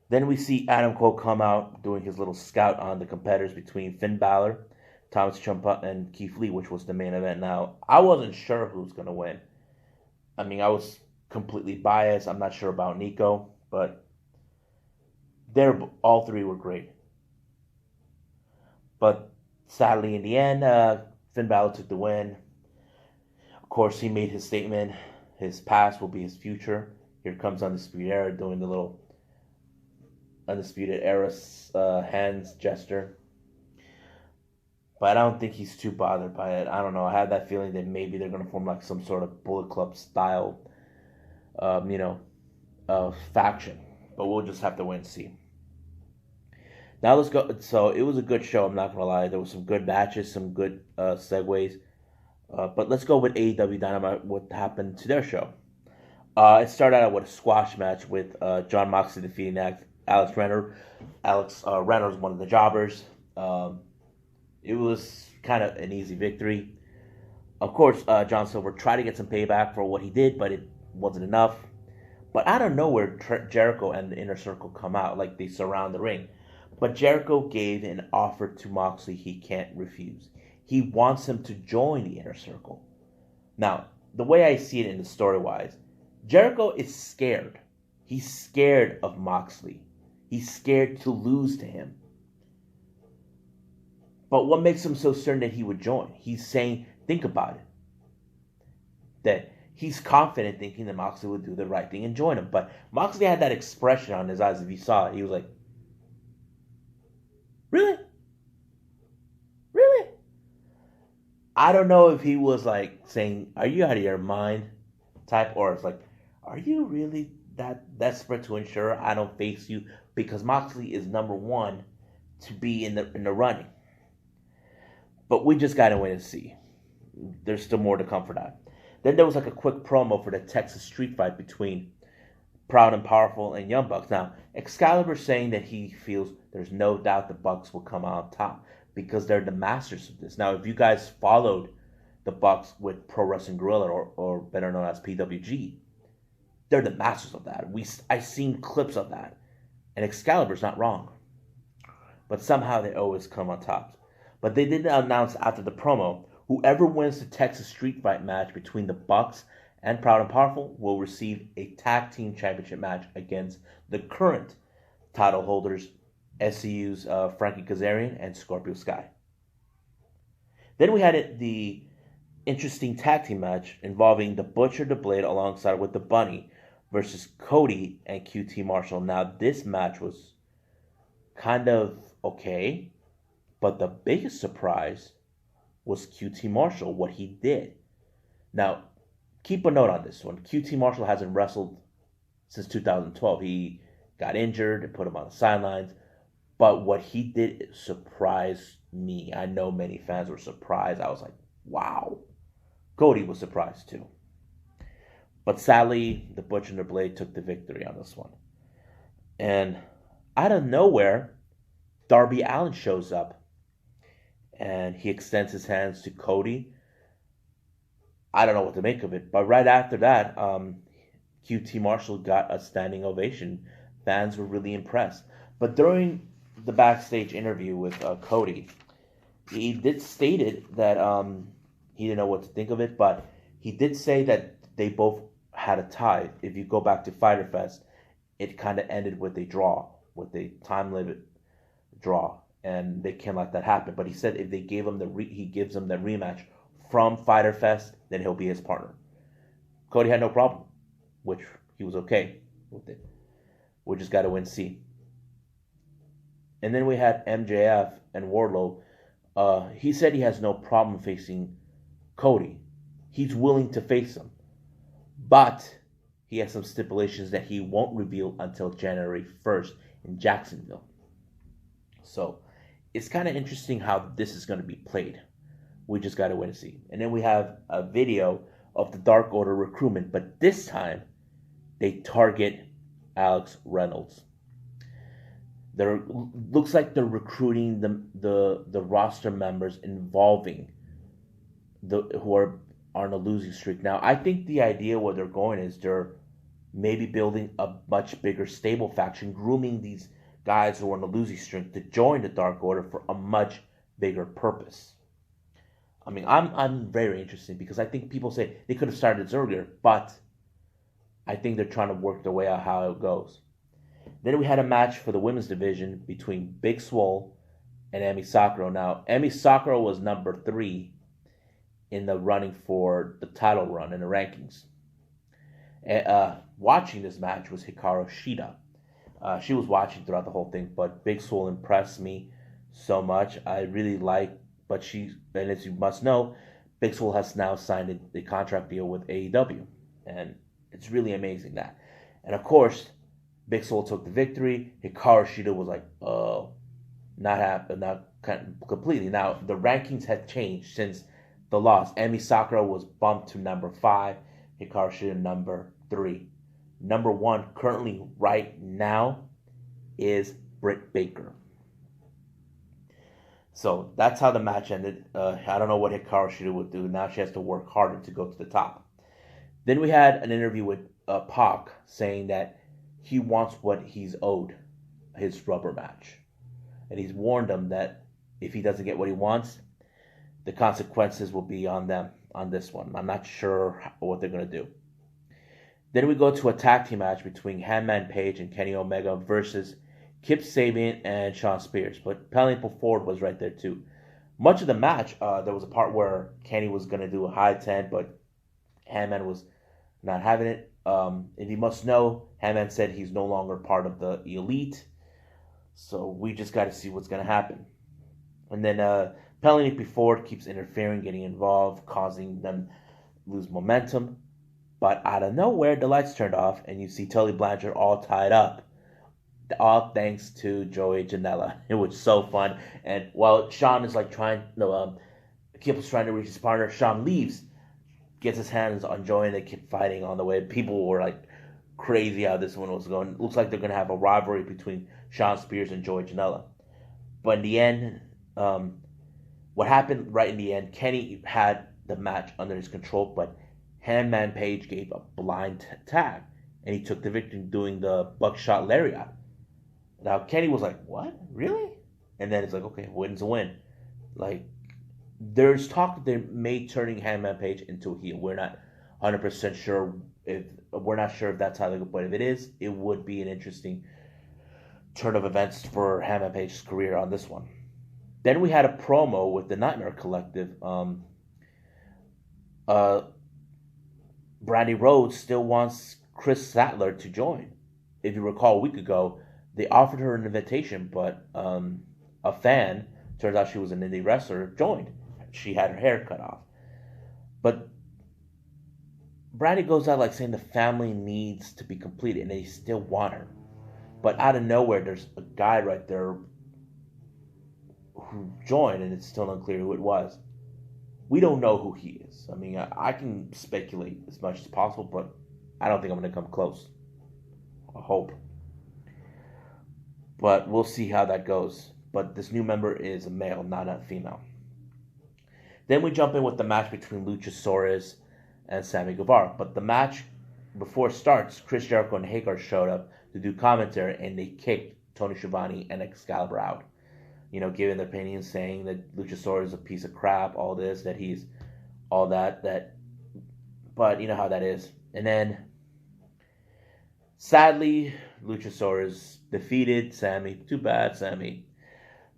Then we see Adam Cole come out doing his little scout on the competitors between Finn Balor, Thomas Ciampa, and Keith Lee, which was the main event. Now, I wasn't sure who was going to win. I mean, I was completely biased. I'm not sure about Nico, but all 3 were great. But sadly, in the end, Finn Balor took the win. Of course, he made his statement. His past will be his future. Here comes Undisputed Era doing the little Undisputed Era hands gesture. But I don't think he's too bothered by it. I don't know. I have that feeling that maybe they're going to form like some sort of Bullet Club style, faction. But we'll just have to wait and see. Now let's go. So it was a good show. I'm not going to lie. There was some good matches, some good segues. But let's go with AEW Dynamite, what happened to their show. It started out with a squash match with John Moxley defeating Alex Renner. Alex Renner was one of the jobbers. It was kind of an easy victory. Of course, John Silver tried to get some payback for what he did, but it wasn't enough. But out of nowhere, Jericho and the Inner Circle come out like they surround the ring. But Jericho gave an offer to Moxley he can't refuse. He wants him to join the Inner Circle. Now, the way I see it in the story-wise, Jericho is scared. He's scared of Moxley. He's scared to lose to him. But what makes him so certain that he would join? He's saying, think about it. That he's confident thinking that Moxley would do the right thing and join him. But Moxley had that expression on his eyes. If you saw it, he was like, really? Really? I don't know if he was like saying, are you out of your mind type, or it's like, are you really that desperate to ensure I don't face you? Because Moxley is number 1 to be in the running. But we just got to wait and see. There's still more to come for that. Then there was like a quick promo for the Texas street fight between Proud and Powerful and Young Bucks. Now, Excalibur saying that he feels there's no doubt the Bucks will come out on top because they're the masters of this. Now, if you guys followed the Bucks with Pro Wrestling Guerrilla, or better known as PWG, they're the masters of that. I've seen clips of that. And Excalibur's not wrong. But somehow they always come on top. But they did announce after the promo, whoever wins the Texas Street Fight match between the Bucks and Proud and Powerful will receive a tag team championship match against the current title holders, SCU's Frankie Kazarian and Scorpio Sky. Then we had the interesting tag team match involving the Butcher, the Blade, alongside with the Bunny versus Cody and QT Marshall. Now, this match was kind of okay, but the biggest surprise was QT Marshall, what he did. Now, keep a note on this one. QT Marshall hasn't wrestled since 2012. He got injured and put him on the sidelines. But what he did surprised me. I know many fans were surprised. I was like, wow. Cody was surprised too. But sadly, the Butcher and the Blade took the victory on this one. And out of nowhere, Darby Allin shows up. And he extends his hands to Cody. I don't know what to make of it. But right after that, QT Marshall got a standing ovation. Fans were really impressed. But during the backstage interview with Cody, he did stated that he didn't know what to think of it, but he did say that they both had a tie. If you go back to Fyter Fest, it kind of ended with a draw, with a time limit draw, and they can't let that happen. But he said if they gave him he gives him the rematch from Fyter Fest, then he'll be his partner. Cody had no problem, which he was okay with it. We just got to win C. And then we had MJF and Wardlow. He said he has no problem facing Cody. He's willing to face him. But he has some stipulations that he won't reveal until January 1st in Jacksonville. So it's kind of interesting how this is going to be played. We just got to wait and see. And then we have a video of the Dark Order recruitment. But this time, they target Alex Reynolds. Looks like they're recruiting the roster members involving who are on a losing streak. Now, I think the idea where they're going is they're maybe building a much bigger stable faction, grooming these guys who are on a losing streak to join the Dark Order for a much bigger purpose. I mean, I'm very interested because I think people say they could have started this earlier, but I think they're trying to work their way out how it goes. Then we had a match for the women's division between Big Swole and Emi Sakura. Now, Emi Sakura was number 3 in the running for the title run in the rankings. Watching this match was Hikaru Shida. She was watching throughout the whole thing, but Big Swole impressed me so much. I really like, and as you must know, Big Swole has now signed a contract deal with AEW, and it's really amazing that. And of course, Big Swole took the victory. Hikaru Shida was like, not completely. Now, the rankings had changed since the loss. Emi Sakura was bumped to number 5. Hikaru Shida number 3. Number 1 currently right now is Britt Baker. So that's how the match ended. I don't know what Hikaru Shida would do. Now she has to work harder to go to the top. Then we had an interview with Pac saying that he wants what he's owed, his rubber match. And he's warned them that if he doesn't get what he wants, the consequences will be on them on this one. I'm not sure what they're going to do. Then we go to a tag team match between Hangman Page and Kenny Omega versus Kip Sabian and Shawn Spears. But Penelope Ford was right there too. Much of the match, there was a part where Kenny was going to do a high 10, but Hangman was not having it. If you must know, Hangman said he's no longer part of the Elite. So we just got to see what's going to happen. And then Penelope Ford keeps interfering, getting involved, causing them lose momentum. But out of nowhere, the lights turned off, and you see Tully Blanchard all tied up. All thanks to Joey Janela. It was so fun. And while Shawn is like Kip was trying to reach his partner, Shawn leaves, gets his hands on Joey, and they keep fighting on the way. People were like crazy how this one was going. It looks like they're going to have a rivalry between Shawn Spears and Joey Janela. But in the end, what happened right in the end, Kenny had the match under his control, but Hangman Page gave a blind tag, and he took the victory doing the buckshot lariat. Now, Kenny was like, what? Really? And then it's like, okay, win's a win. Like, there's talk that they may turning Hangman Page into a heel. We're not 100% sure if that's how they go, but if it is, it would be an interesting turn of events for Hangman Page's career on this one. Then we had a promo with the Nightmare Collective. Uh, Brandy Rhodes still wants Chris Sattler to join. If you recall, a week ago, they offered her an invitation, but a fan, turns out she was an indie wrestler, joined. She had her hair cut off. But Brandy goes out like saying the family needs to be completed and they still want her. But out of nowhere, there's a guy right there who joined, and it's still unclear who it was. We don't know who he is. I mean, I can speculate as much as possible, but I don't think I'm going to come close. I hope. But we'll see how that goes. But this new member is a male, not a female. Then we jump in with the match between Luchasaurus and Sammy Guevara. But the match, before it starts, Chris Jericho and Hagar showed up to do commentary, and they kicked Tony Schiavone and Excalibur out. You know, giving their opinion, saying that Luchasaurus is a piece of crap, all this, that he's all that. But you know how that is. And then, sadly, Luchasaurus defeated Sammy. Too bad, Sammy.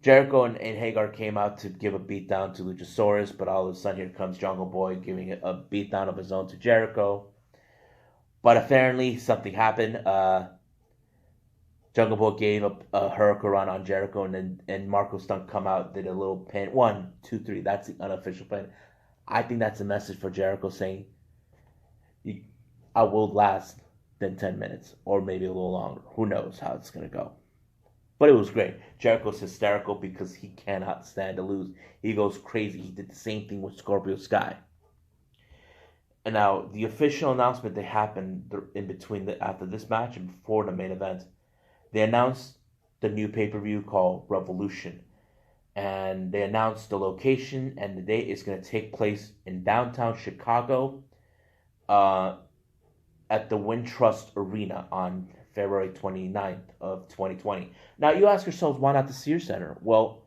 Jericho and Hagar came out to give a beatdown to Luchasaurus, but all of a sudden here comes Jungle Boy giving a beatdown of his own to Jericho. But apparently something happened. Jungle Boy gave a hurricane on Jericho, and Marco Stunt come out, did a little pin. 1, 2, 3. That's the unofficial pin. I think that's a message for Jericho saying, I will last than 10 minutes, or maybe a little longer. Who knows how it's going to go. But it was great. Jericho's hysterical because he cannot stand to lose. He goes crazy. He did the same thing with Scorpio Sky. And now, the official announcement that happened in between after this match and before the main event, they announced the new pay-per-view called Revolution. And they announced the location and the date. Is going to take place in downtown Chicago at the Wintrust Arena on February 29th of 2020. Now, you ask yourselves, why not the Sears Center? Well,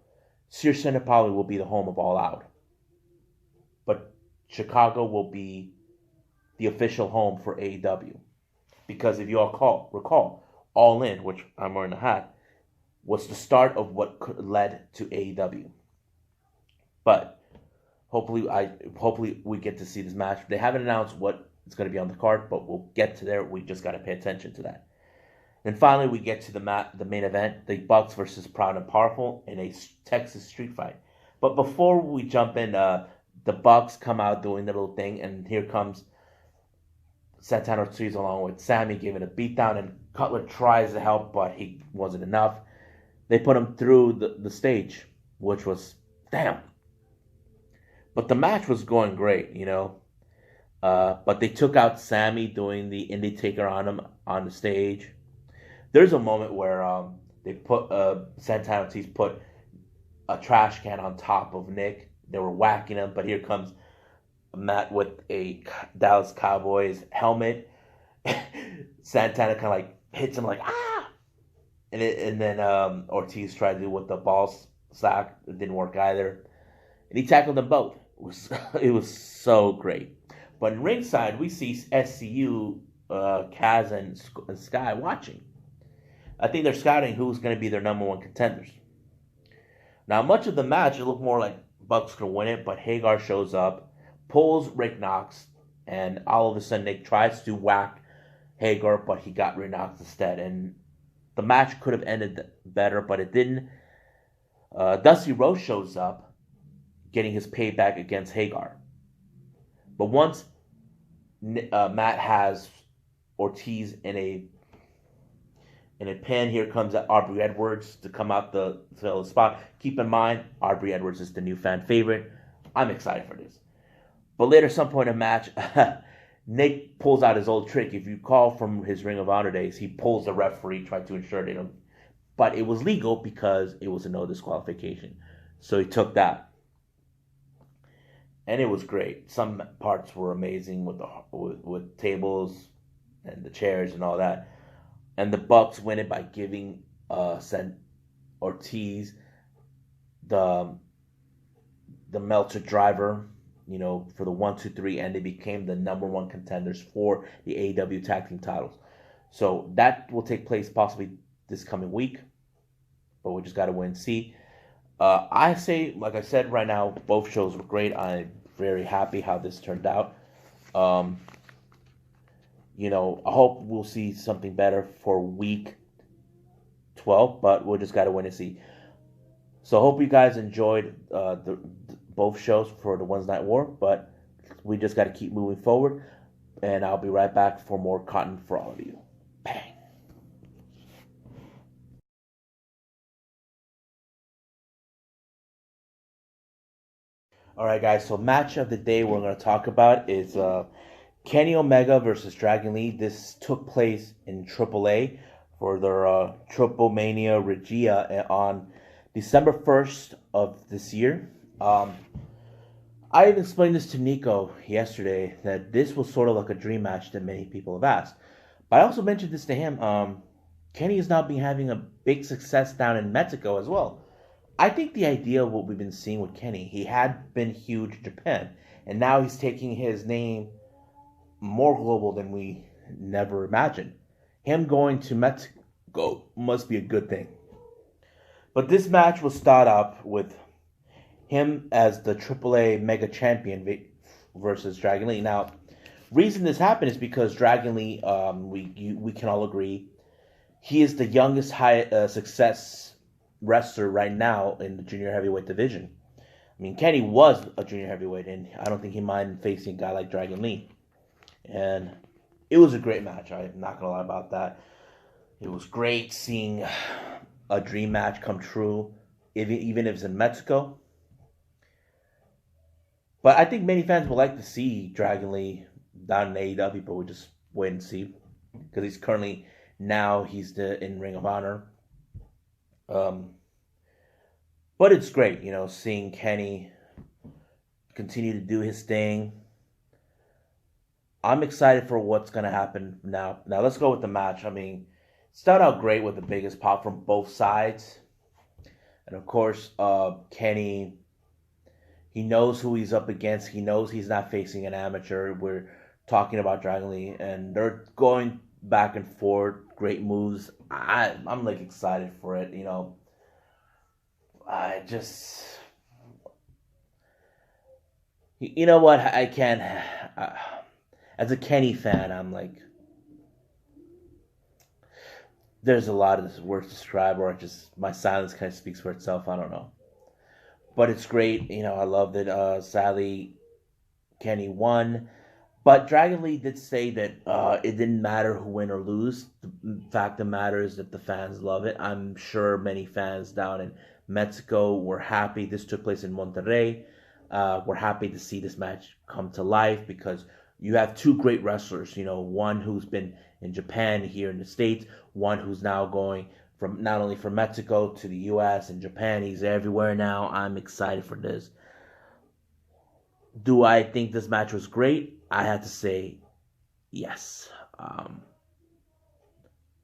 Sears Center probably will be the home of All Out. But Chicago will be the official home for AEW. Because if you all recall, All In, which I'm wearing a hat, was the start of what led to AEW. But hopefully we get to see this match. They haven't announced what it's going to be on the card, but we'll get to there. We just got to pay attention to that. And finally, we get to the main event, the Bucks versus Proud and Powerful in a Texas street fight. But before we jump in, the Bucks come out doing their little thing, and here comes Santana Ortiz along with Sammy giving a beatdown, and Cutler tries to help, but he wasn't enough. They put him through the stage, which was, damn. But the match was going great, you know. But they took out Sammy doing the Indie Taker on him on the stage. There's a moment where they put Santana Ortiz put a trash can on top of Nick. They were whacking him, but here comes Matt with a Dallas Cowboys helmet. Santana kind of like hits him like, ah! And then Ortiz tried to do with the ball sack. It didn't work either. And he tackled them both. It was so great. But in ringside, we see SCU, Kaz, and Sky watching. I think they're scouting who's going to be their number one contenders. Now, much of the match, it looked more like Bucks could win it, but Hagar shows up, pulls Rick Knox, and all of a sudden Nick tries to whack Hagar, but he got Rick Knox instead. And the match could have ended better, but it didn't. Dusty Rhodes shows up, getting his payback against Hagar. But once Matt has Ortiz in a pin, here comes Aubrey Edwards to come out the spot. Keep in mind, Aubrey Edwards is the new fan favorite. I'm excited for this. But later, some point in the match, Nick pulls out his old trick. If you call from his Ring of Honor days, he pulls the referee, tried to ensure they don't. But it was legal because it was a no disqualification. So he took that. And it was great. Some parts were amazing with tables and the chairs and all that. And the Bucks win it by giving Ortiz the Meltzer driver, you know, for the 1, 2, 3, and they became the number one contenders for the AEW tag team titles. So that will take place possibly this coming week, but we just got to wait and see. I say, like I said, right now, both shows were great. I'm very happy how this turned out. Um, I hope we'll see something better for week 12, but we'll just got to wait and see. So I hope you guys enjoyed both shows for the Wednesday Night War, but we just got to keep moving forward, and I'll be right back for more content for all of you. Bang. All right, guys. So match of the day we're going to talk about is Kenny Omega versus Dragon Lee. This took place in AAA for their Triple Mania Regia on December 1st of this year. I even explained this to Nico yesterday that this was sort of like a dream match that many people have asked. But I also mentioned this to him. Kenny has now been having a big success down in Mexico as well. I think the idea of what we've been seeing with Kenny, he had been huge in Japan, and now he's taking his name more global than we never imagined. Him going to Mexico must be a good thing. But this match will start up with him as the AAA Mega Champion versus Dragon Lee. Now, reason this happened is because Dragon Lee, we can all agree, he is the youngest high success wrestler right now in the junior heavyweight division. I mean, Kenny was a junior heavyweight, and I don't think he minded facing a guy like Dragon Lee. And it was a great match. I'm not gonna lie about that. It was great seeing a dream match come true, even if it's in Mexico. But I think many fans would like to see Dragon Lee down in AEW, but we'll just wait and see. Because he's currently, now he's in Ring of Honor. But it's great, seeing Kenny continue to do his thing. I'm excited for what's going to happen now. Now, let's go with the match. I mean, start out great with the biggest pop from both sides. And, of course, Kenny, he knows who he's up against. He knows he's not facing an amateur. We're talking about Dragon Lee, and they're going back and forth. Great moves. I'm like excited for it, I just, you know what? I can't. As a Kenny fan, I'm like, there's a lot of words to describe, or just my silence kind of speaks for itself. I don't know, but it's great. I love that. Sadly, Kenny won, but Dragon Lee did say that it didn't matter who win or lose. The fact of the matter is that the fans love it. I'm sure many fans down in Mexico were happy. This took place in Monterrey. We're happy to see this match come to life because you have two great wrestlers. One who's been in Japan, here in the States, one who's now going from not only from Mexico to the U.S. and Japan. He's everywhere now. I'm excited for this. Do I think this match was great? I have to say yes.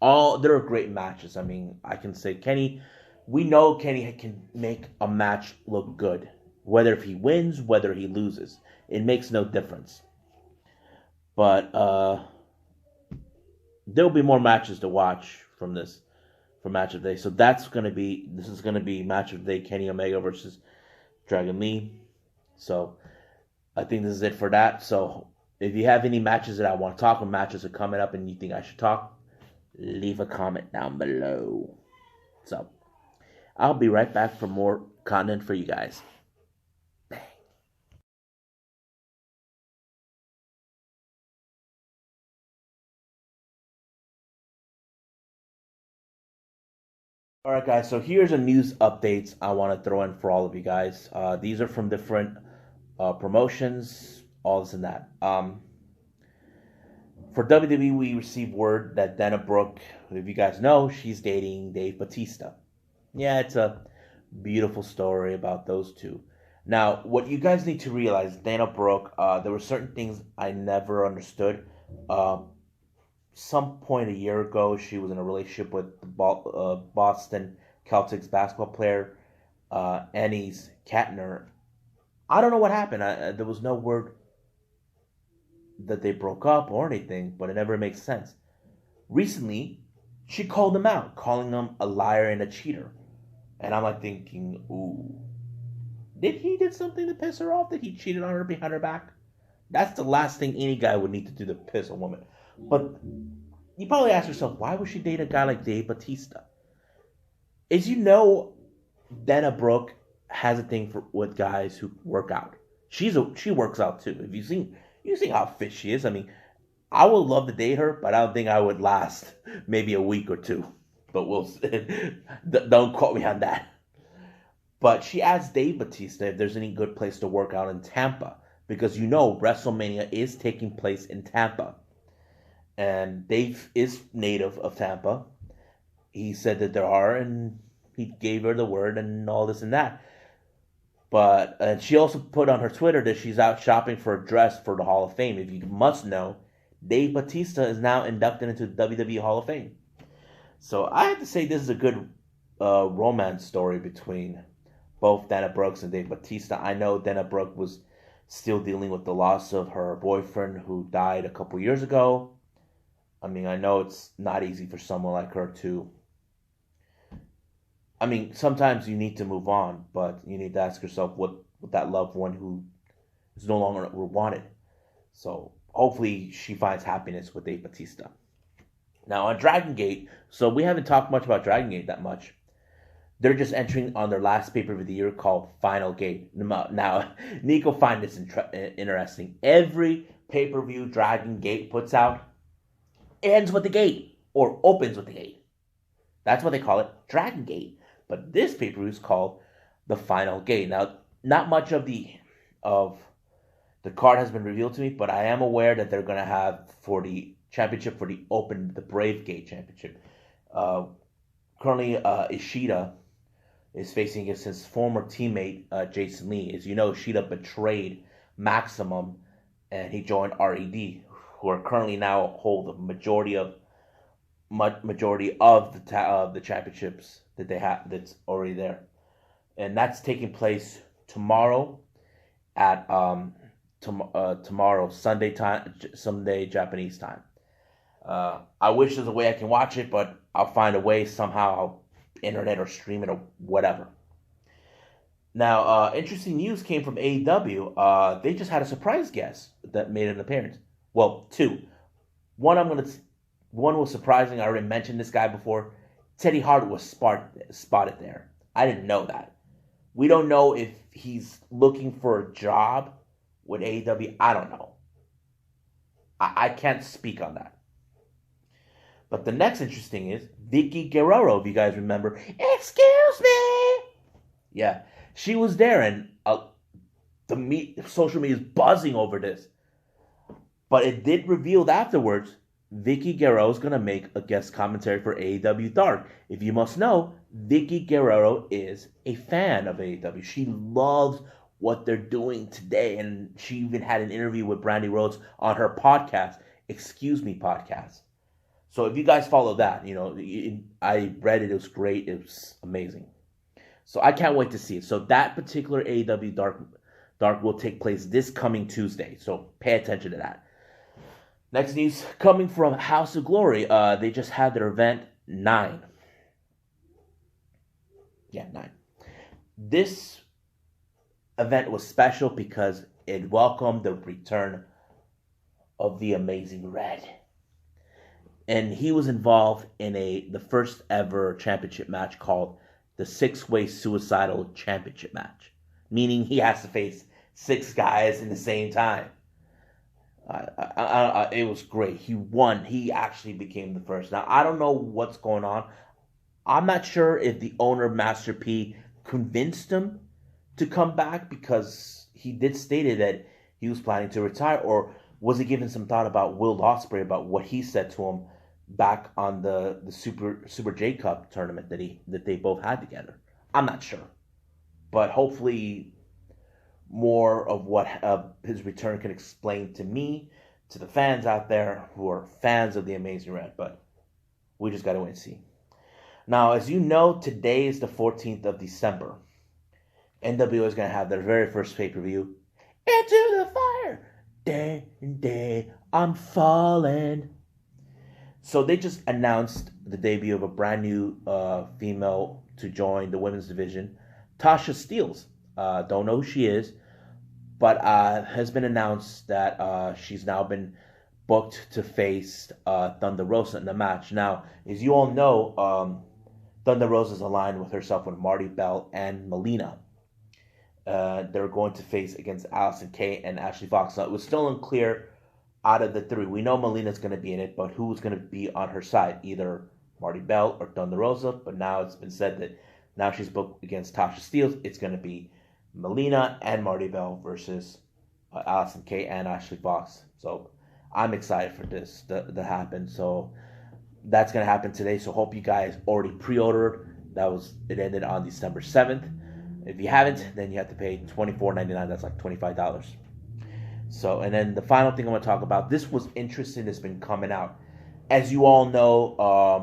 There are great matches. I mean, I can say Kenny. We know Kenny can make a match look good. Whether if he wins, whether he loses. It makes no difference. But there'll be more matches to watch from this for match of the day. So this is gonna be match of the day, Kenny Omega versus Dragon Lee. So I think this is it for that. So if you have any matches that I want to talk about, matches are coming up and you think I should talk, leave a comment down below. So I'll be right back for more content for you guys. Bang. Alright guys, so here's a news updates I want to throw in for all of you guys. These are from different promotions, all this and that. For WWE, we received word that Dana Brooke, if you guys know, she's dating Dave Bautista. Yeah, it's a beautiful story about those two. Now, what you guys need to realize, Dana Brooke, there were certain things I never understood. Some point a year ago, she was in a relationship with the Boston Celtics basketball player, Enes Kanter. I don't know what happened. There was no word that they broke up or anything, but it never makes sense. Recently, she called him out, calling him a liar and a cheater. And I'm like thinking, ooh, did he did something to piss her off? That he cheated on her behind her back? That's the last thing any guy would need to do to piss a woman. But you probably ask yourself, why would she date a guy like Dave Batista? As you know, Dana Brooke has a thing for with guys who work out. She works out too. If you seen how fit she is. I mean, I would love to date her, but I don't think I would last maybe a week or two. But we'll don't quote me on that. But she asked Dave Batista if there's any good place to work out in Tampa because WrestleMania is taking place in Tampa, and Dave is native of Tampa. He said that there are, and he gave her the word and all this and that. But and she also put on her Twitter that she's out shopping for a dress for the Hall of Fame. If you must know, Dave Batista is now inducted into the WWE Hall of Fame. So I have to say this is a good romance story between both Dana Brooks and Dave Batista. I know Dana Brooke was still dealing with the loss of her boyfriend who died a couple years ago. I mean, I know it's not easy for someone like her to. I mean, sometimes you need to move on, but you need to ask yourself what that loved one who is no longer wanted. So hopefully she finds happiness with Dave Batista. Now on Dragon Gate, so we haven't talked much about Dragon Gate that much. They're just entering on their last pay-per-view of the year called Final Gate. Now, Nico find this interesting. Every pay-per-view Dragon Gate puts out ends with the gate or opens with the gate. That's what they call it, Dragon Gate. But this pay-per-view is called the Final Gate. Now, not much of the card has been revealed to me, but I am aware that they're going to have for the championship for the Brave Gate Championship. Currently, Ishida is facing against his former teammate, Jason Lee. As you know, Ishida betrayed Maximum, and he joined RED, who are currently now hold the majority of the championships that they have that's already there, and that's taking place tomorrow at tomorrow Sunday Japanese time. I wish there's a way I can watch it, but I'll find a way somehow. I'll internet or stream it or whatever. Now, interesting news came from AEW. They just had a surprise guest that made an appearance. Well, two. One was surprising. I already mentioned this guy before. Teddy Hart was spotted there. I didn't know that. We don't know if he's looking for a job with AEW. I don't know. I can't speak on that. But the next interesting is Vicky Guerrero, if you guys remember. Excuse me! Yeah, she was there, and social media is buzzing over this. But it did reveal afterwards, Vicky Guerrero is going to make a guest commentary for AEW Dark. If you must know, Vicky Guerrero is a fan of AEW. She loves what they're doing today, and she even had an interview with Brandy Rhodes on her podcast, Excuse Me podcast. So if you guys follow that, I read it. It was great. It was amazing. So I can't wait to see it. So that particular AEW Dark will take place this coming Tuesday. So pay attention to that. Next news coming from House of Glory. They just had their event 9. Yeah, 9. This event was special because it welcomed the return of the Amazing Red. And he was involved in the first ever championship match called the 6-Way Suicidal Championship match. Meaning he has to face 6 guys in the same time. It was great. He won. He actually became the first. Now, I don't know what's going on. I'm not sure if the owner, Master P, convinced him to come back because he did state that he was planning to retire, or was he giving some thought about Will Ospreay, about what he said to him back on the Super J Cup tournament that they both had together. I'm not sure, but hopefully more of what his return can explain to me, to the fans out there who are fans of the Amazing Red. But we just gotta wait and see. Now, as you know, today is the 14th of December. NWO is gonna have their very first pay-per-view, Into the Fire. Day and day I'm falling. So they just announced the debut of a brand new female to join the women's division, Tasha Steelz. Don't know who she is, but has been announced that she's now been booked to face Thunder Rosa in the match. Now, as you all know, Thunder Rosa is aligned with herself with Marty Bell and Melina. They're going to face against Allison Kay and Ashley Fox. Now, it was still unclear out of the three. We know Melina's going to be in it, but who's going to be on her side? Either Marty Bell or Thunder Rosa. But now it's been said that now she's booked against Tasha Steelz. It's going to be Melina and Marty Bell versus Allison Kay and Ashley Fox. So I'm excited for this to happen. So that's going to happen today. So hope you guys already pre-ordered. It ended on December 7th. If you haven't, then you have to pay $24.99. That's like $25. So, and then the final thing I'm going to talk about, this was interesting, that's been coming out. As you all know,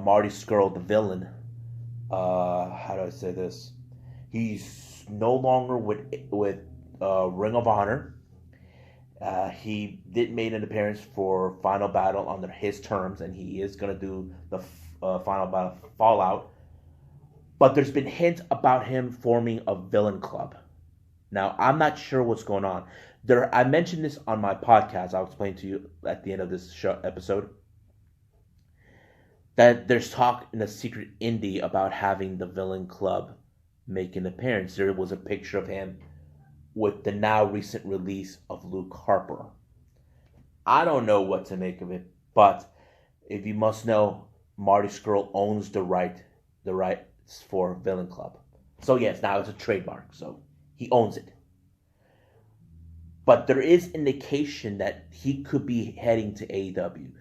Marty Scurll, the villain, how do I say this? He's no longer with Ring of Honor. He did make an appearance for Final Battle under his terms, and he is going to do the Final Battle Fallout. But there's been hints about him forming a villain club. Now, I'm not sure what's going on. I mentioned this on my podcast. I'll explain to you at the end of this episode. That there's talk in a secret indie about having the villain club make an appearance. There was a picture of him with the now recent release of Luke Harper. I don't know what to make of it, but if you must know, Marty Scurll owns the rights for Villain Club. So yes, now it's a trademark, so he owns it. But there is indication that he could be heading to AEW.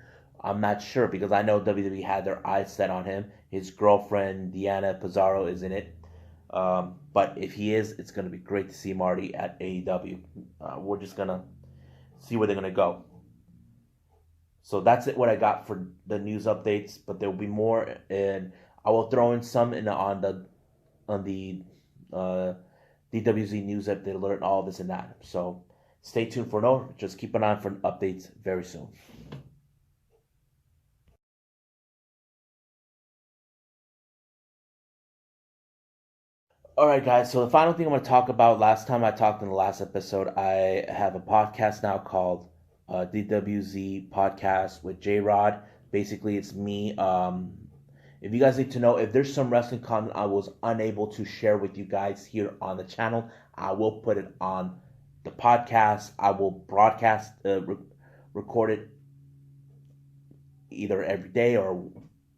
I'm not sure because I know WWE had their eyes set on him. His girlfriend, Deanna Pizarro, is in it. But if he is, it's going to be great to see Marty at AEW. We're just going to see where they're going to go. So that's what I got for the news updates. But there will be more, and I will throw in some on the DWZ news that they alert all this and that. So stay tuned for more. Just keep an eye for updates very soon. Alright guys, so the final thing I'm going to talk about, last time I talked in the last episode, I have a podcast now called DWZ Podcast with J-Rod. Basically, it's me. If you guys need to know, if there's some wrestling content I was unable to share with you guys here on the channel, I will put it on the podcast. I will broadcast, record it either every day or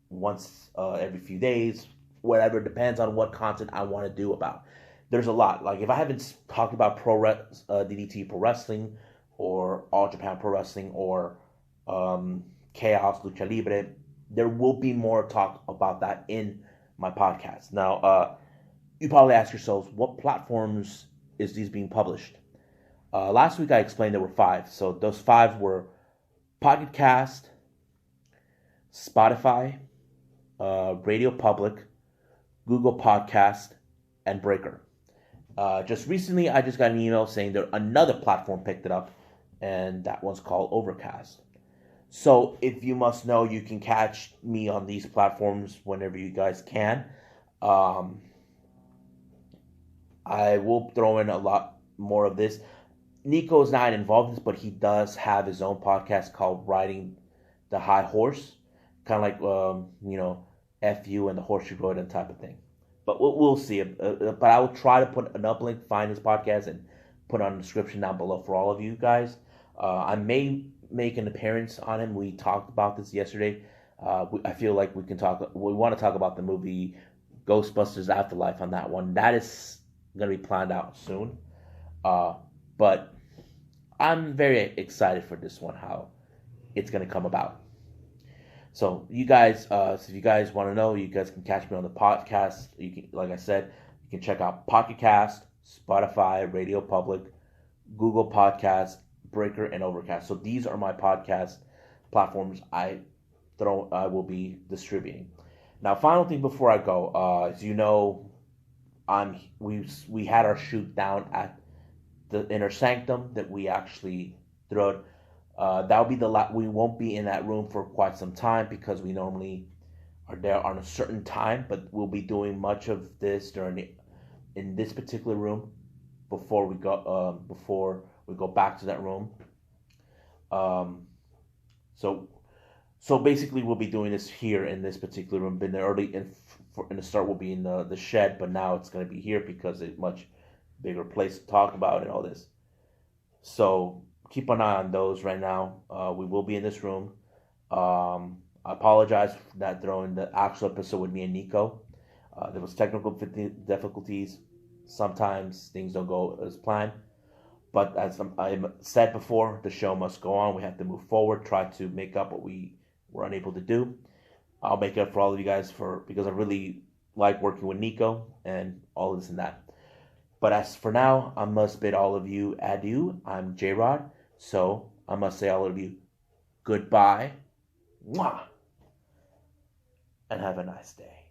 once every few days. Whatever, depends on what content I want to do about. There's a lot. Like if I haven't talked about DDT Pro Wrestling or All Japan Pro Wrestling or Chaos Lucha Libre, there will be more talk about that in my podcast. Now, you probably ask yourselves, what platforms is these being published? Last week I explained there were 5. So those 5 were Pocket Cast, Spotify, Radio Public, Google Podcast, and Breaker. Just recently, I just got an email saying that another platform picked it up, and that one's called Overcast. So, if you must know, you can catch me on these platforms whenever you guys can. I will throw in a lot more of this. Nico's not involved in this, but he does have his own podcast called Riding the High Horse. Kind of like, FU and the Horse You Rode and type of thing. But we'll see. But I will try to put an uplink, find his podcast, and put on the description down below for all of you guys. I may make an appearance on him. We talked about this yesterday. I feel like we want to talk about the movie Ghostbusters Afterlife on that one. That is going to be planned out soon. But I'm very excited for this one, how it's going to come about. So you guys, if you guys want to know, you guys can catch me on the podcast. You can, like I said, you can check out Pocket Cast, Spotify, Radio Public, Google Podcast, Breaker, and Overcast. So these are my podcast platforms I will be distributing. Now, final thing before I go, as you know, we had our shoot down at the Inner Sanctum that we actually threw it. That'll be we won't be in that room for quite some time because we normally are there on a certain time, but we'll be doing much of this in this particular room before we go back to that room. Um, so so basically, we'll be doing this here in this particular room. In the in the start, we'll be in the shed, but now it's going to be here because it's a much bigger place to talk about and all this. So keep an eye on those right now. We will be in this room. I apologize for not throwing the actual episode with me and Nico. There was technical difficulties. Sometimes things don't go as planned. But as I said before, the show must go on. We have to move forward, try to make up what we were unable to do. I'll make it up for all of you guys because I really like working with Nico and all this and that. But as for now, I must bid all of you adieu. I'm J-Rod, so I must say all of you goodbye. Mwah! And have a nice day.